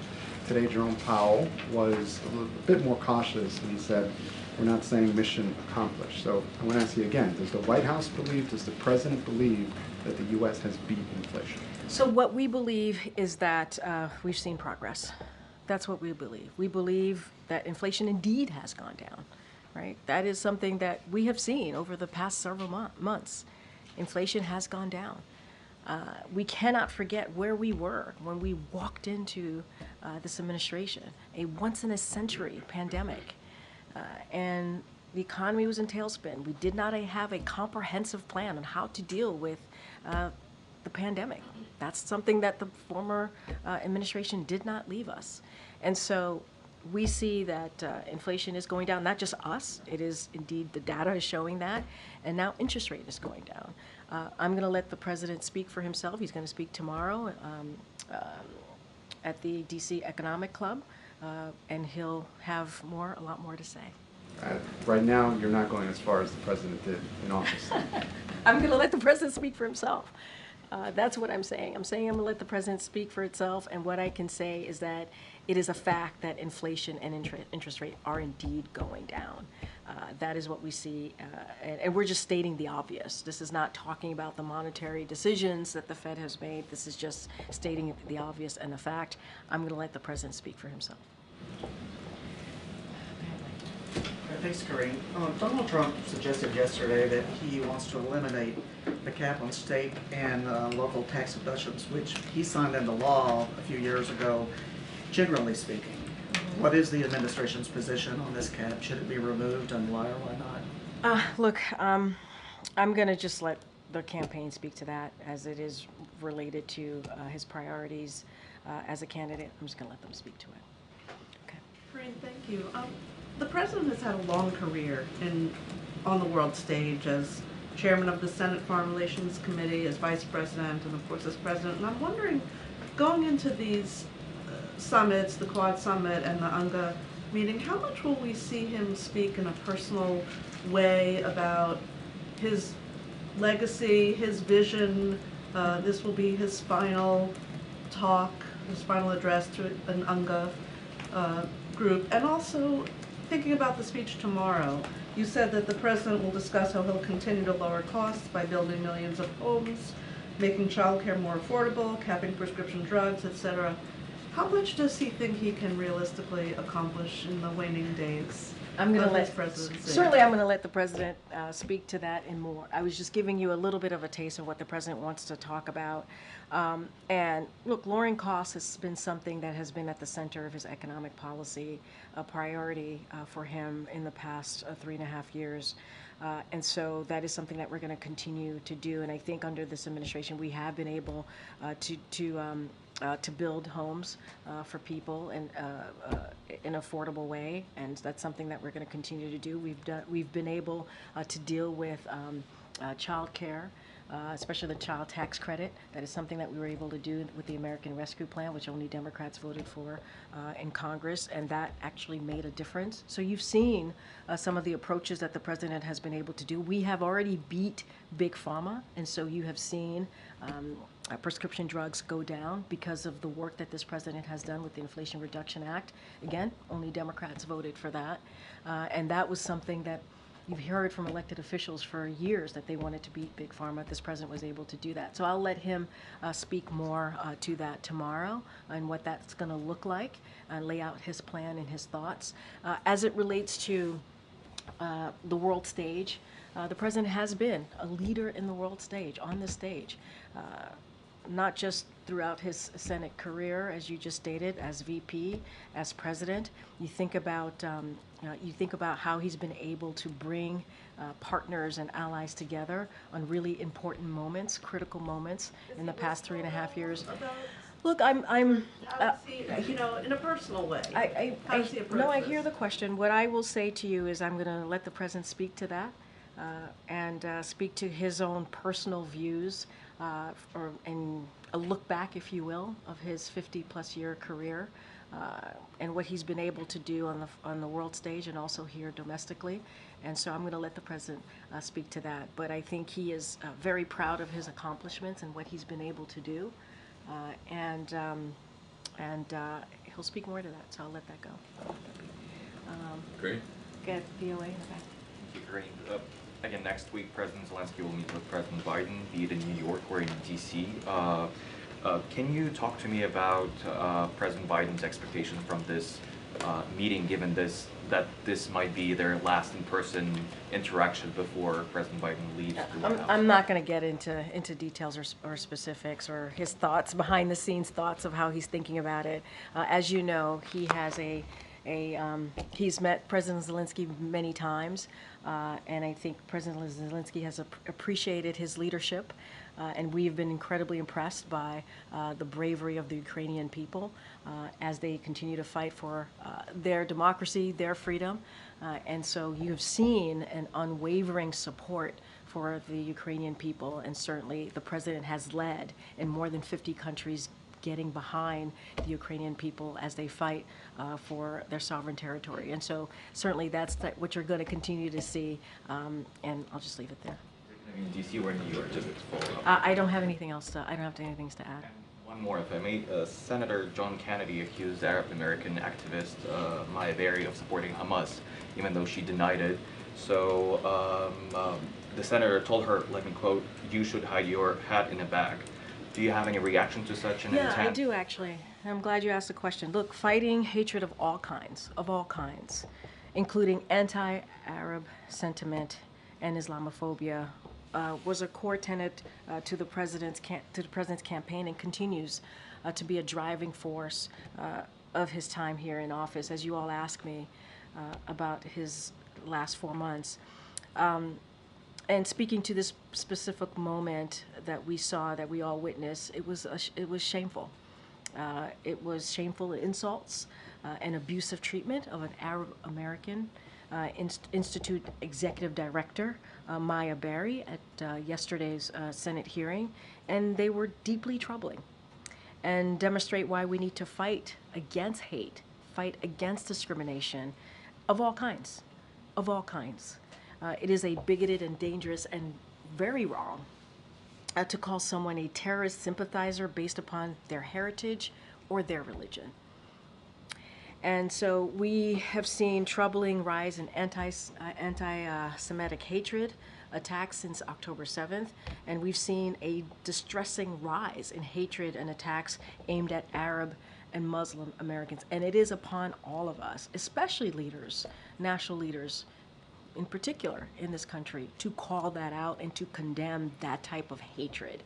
Today, Jerome Powell was a bit more cautious, and he said, we're not saying mission accomplished. So I want to ask you again, does the White House believe, does the president believe that the U.S. has beat inflation? So what we believe is that we've seen progress. That's what we believe. We believe that inflation indeed has gone down, right? That is something that we have seen over the past several months. Inflation has gone down. We cannot forget where we were when we walked into this administration, a once-in-a-century pandemic. And the economy was in tailspin. We did not have a comprehensive plan on how to deal with the pandemic. That's something that the former administration did not leave us. And so we see that inflation is going down, not just us, it is indeed, the data is showing that, and now interest rate is going down. I'm going to let the president speak for himself. He's going to speak tomorrow at the DC Economic Club, and he'll have a lot more to say. Right now, you're not going as far as the president did in office. I'm going to let the president speak for himself. That's what I'm saying. I'm saying I'm going to let the president speak for itself, and what I can say is that it is a fact that inflation and interest rate are indeed going down. That is what we see, and we're just stating the obvious. This is not talking about the monetary decisions that the Fed has made. This is just stating the obvious and the fact. I'm going to let the president speak for himself. Thanks, Karine. Donald Trump suggested yesterday that he wants to eliminate the cap on state and local tax deductions, which he signed into law a few years ago, generally speaking. What is the administration's position on this cap? Should it be removed, and why or why not? Look, I'm going to just let the campaign speak to that, as it is related to his priorities as a candidate. I'm just going to let them speak to it. Okay. Karine, thank you. The president has had a long career on the world stage as chairman of the Senate Foreign Relations Committee, as vice president, and of course as president. And I'm wondering, going into these summits, the Quad Summit and the UNGA meeting, how much will we see him speak in a personal way about his legacy, his vision? This will be his final talk, his final address to an UNGA group, and also thinking about the speech tomorrow. You said that the president will discuss how he'll continue to lower costs by building millions of homes, making childcare more affordable, capping prescription drugs, etc. How much does he think he can realistically accomplish in the waning days I'm going to of his let presidency? certainly I'm going to let the president speak to that and more. I was just giving you a little bit of a taste of what the president wants to talk about. And look, lowering costs has been something that has been at the center of his economic policy, a priority for him in the past 3.5 years. And so that is something that we're going to continue to do. And I think under this administration, we have been able to build homes for people and in an affordable way, and that's something that we're going to continue to do. We've been able to deal with child care, especially the child tax credit. That is something that we were able to do with the American Rescue Plan, which only Democrats voted for in Congress, and that actually made a difference. So you've seen some of the approaches that the president has been able to do. We have already beat Big Pharma, and so you have seen prescription drugs go down because of the work that this president has done with the Inflation Reduction Act. Again, only Democrats voted for that, and that was something that you've heard from elected officials for years that they wanted to beat Big Pharma. This president was able to do that. So I'll let him speak more to that tomorrow and what that's going to look like, and lay out his plan and his thoughts. As it relates to the world stage, the president has been a leader in the world stage, on the stage, not just throughout his Senate career, as you just stated, as VP, as president. You think about how he's been able to bring partners and allies together on really important moments, critical moments in the past 3.5 years. Look, I'm How does he, in a personal way? How does he approach No, I this? hear the question. What I will say to you is I'm going to let the president speak to that, and speak to his own personal views, and a look back, if you will, of his 50-plus year career, and what he's been able to do on the world stage and also here domestically. And so I'm going to let the president speak to that. But I think he is very proud of his accomplishments and what he's been able to do, and he'll speak more to that. So I'll let that go. Great. Get VOA in the back. Thank you, Karine. Again, next week, President Zelensky will meet with President Biden, be it in New York or in D.C. Can you talk to me about President Biden's expectations from this meeting, given that this might be their last in-person interaction before President Biden leaves the White House? I'm not going to get into details or specifics or his thoughts, behind-the-scenes thoughts of how he's thinking about it. As you know, he has he's met President Zelensky many times, and I think President Zelensky has appreciated his leadership, and we've been incredibly impressed by the bravery of the Ukrainian people as they continue to fight for their democracy, their freedom, and so you've seen an unwavering support for the Ukrainian people, and certainly the president has led in more than 50 countries getting behind the Ukrainian people as they fight for their sovereign territory. And so certainly that's what you're going to continue to see, and I'll just leave it there. In D.C. or New York, just to follow up. I don't have anything else to add. One more, if I may. Senator John Kennedy accused Arab American activist Maya Berry of supporting Hamas, even though she denied it. So the senator told her, let me quote, "You should hide your hat in a bag." Do you have any reaction to such an intent? Yeah, I do actually. I'm glad you asked the question. Look, fighting hatred of all kinds, including anti-Arab sentiment and Islamophobia, was a core tenet to the president's campaign, and continues to be a driving force of his time here in office. As you all ask me about his last 4 months. And speaking to this specific moment that we saw, that we all witnessed, it was shameful. It was shameful insults and abusive treatment of an Arab American Institute Executive Director, Maya Berry, at yesterday's Senate hearing, and they were deeply troubling and demonstrate why we need to fight against hate, fight against discrimination of all kinds, It is a bigoted and dangerous and very wrong to call someone a terrorist sympathizer based upon their heritage or their religion. And so we have seen troubling rise in anti-Semitic hatred attacks since October 7th, and we've seen a distressing rise in hatred and attacks aimed at Arab and Muslim Americans. And it is upon all of us, especially leaders, national leaders, in particular in this country, to call that out and to condemn that type of hatred,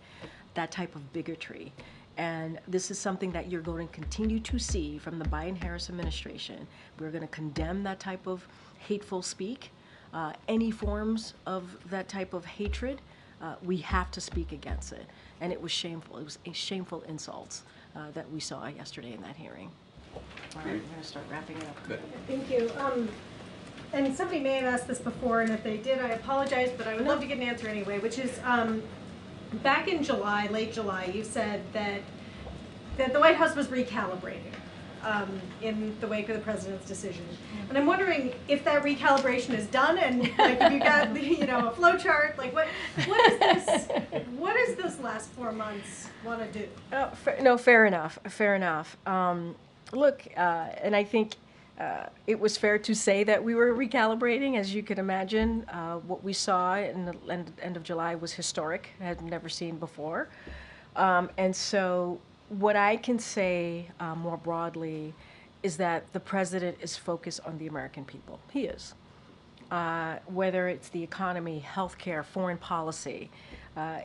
that type of bigotry. And this is something that you're going to continue to see from the Biden-Harris administration. We're going to condemn that type of hateful speak, any forms of that type of hatred. We have to speak against it. And it was shameful. It was a shameful insult that we saw yesterday in that hearing. All right, we're going to start wrapping it up. Good. Thank you. And somebody may have asked this before, and if they did, I apologize, but I would love to get an answer anyway, which is, back in July, late July, you said that the White House was recalibrating in the wake of the president's decision. And I'm wondering if that recalibration is done, and like if you got a flow chart, like what does this last 4 months want to do? No, fair enough. Fair enough. Look, and I think it was fair to say that we were recalibrating, as you can imagine. What we saw in the end of July was historic, had never seen before. And so what I can say more broadly is that the president is focused on the American people. He is. Whether it's the economy, healthcare, foreign policy,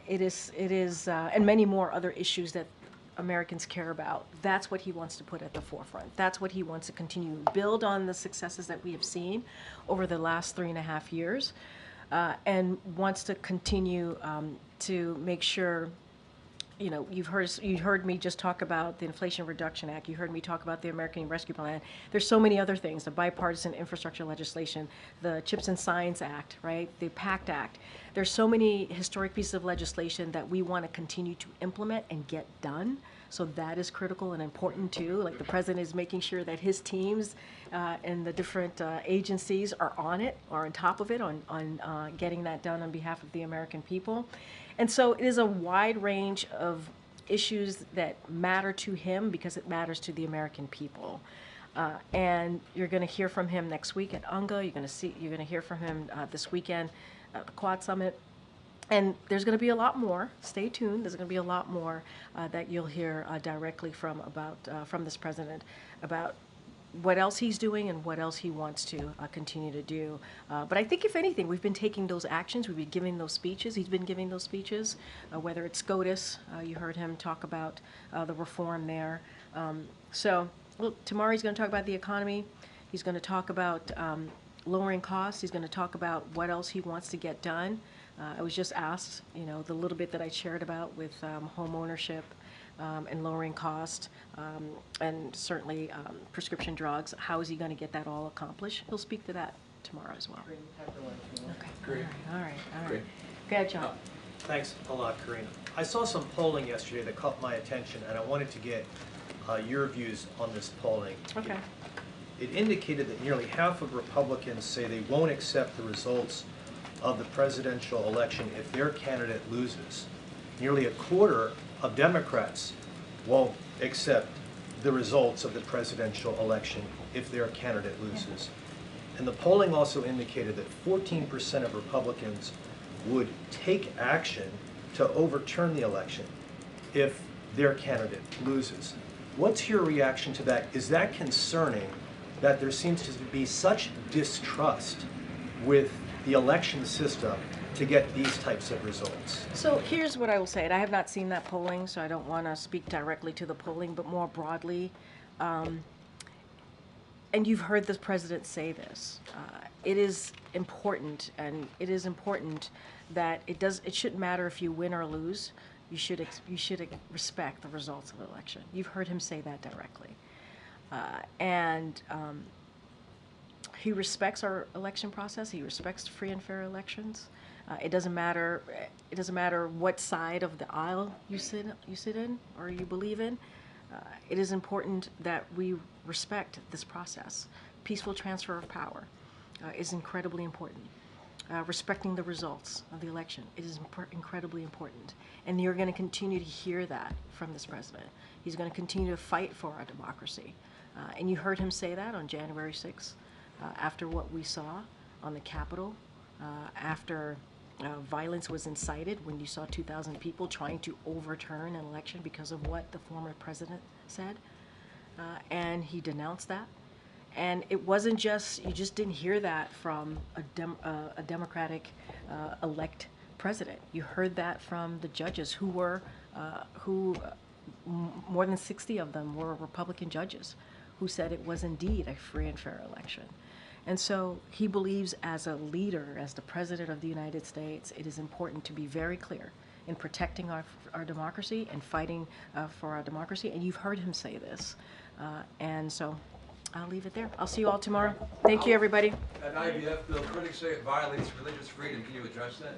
it is, and many more other issues that Americans care about. That's what he wants to put at the forefront. That's what he wants to continue to build on the successes that we have seen over the last 3.5 years, and wants to continue to make sure. You heard me just talk about the Inflation Reduction Act. You heard me talk about the American Rescue Plan. There's so many other things, the bipartisan infrastructure legislation, the Chips and Science Act, right? The PACT Act. There's so many historic pieces of legislation that we want to continue to implement and get done. So that is critical and important too. Like the president is making sure that his teams and the different agencies are on it, are on top of it, on getting that done on behalf of the American people. And so it is a wide range of issues that matter to him because it matters to the American people. And you're going to hear from him next week at UNGA. You're going to hear from him this weekend at the Quad Summit. And there's going to be a lot more. Stay tuned. There's going to be a lot more that you'll hear directly from this president about what else he's doing and what else he wants to continue to do. But I think if anything, we've been taking those actions. We've been giving those speeches. He's been giving those speeches, whether it's SCOTUS. You heard him talk about the reform there. So tomorrow he's going to talk about the economy. He's going to talk about lowering costs. He's going to talk about what else he wants to get done. I was just asked, the little bit that I shared about with home ownership and lowering cost, and certainly prescription drugs. How is he going to get that all accomplished? He'll speak to that tomorrow as well. Okay. Great. All right. Go ahead, John. Thanks a lot, Karine. I saw some polling yesterday that caught my attention, and I wanted to get your views on this polling. Okay. It indicated that nearly half of Republicans say they won't accept the results of the presidential election if their candidate loses. Nearly a quarter of Democrats won't accept the results of the presidential election if their candidate loses. And the polling also indicated that 14% of Republicans would take action to overturn the election if their candidate loses. What's your reaction to that? Is that concerning that there seems to be such distrust with the election system to get these types of results? So here's what I will say, and I have not seen that polling, so I don't want to speak directly to the polling, but more broadly, and you've heard the president say this, it is important, and it is important that it shouldn't matter if you win or lose. You should respect the results of the election. You've heard him say that directly, and he respects our election process. He respects free and fair elections. It doesn't matter what side of the aisle you sit in or you believe in. It is important that we respect this process. Peaceful transfer of power is incredibly important. Respecting the results of the election, it is incredibly important. And you're going to continue to hear that from this president. He's going to continue to fight for our democracy. And you heard him say that on January 6th, after what we saw on the Capitol, after violence was incited, when you saw 2,000 people trying to overturn an election because of what the former president said. And he denounced that. And it wasn't just, you just didn't hear that from a Democratic elect president. You heard that from the judges who were, more than 60 of them were Republican judges who said it was indeed a free and fair election. And so he believes, as a leader, as the president of the United States, it is important to be very clear in protecting our democracy and fighting for our democracy. And you've heard him say this. And so I'll leave it there. I'll see you all tomorrow. Thank you, everybody. At IVF bill, critics say it violates religious freedom. Can you address that?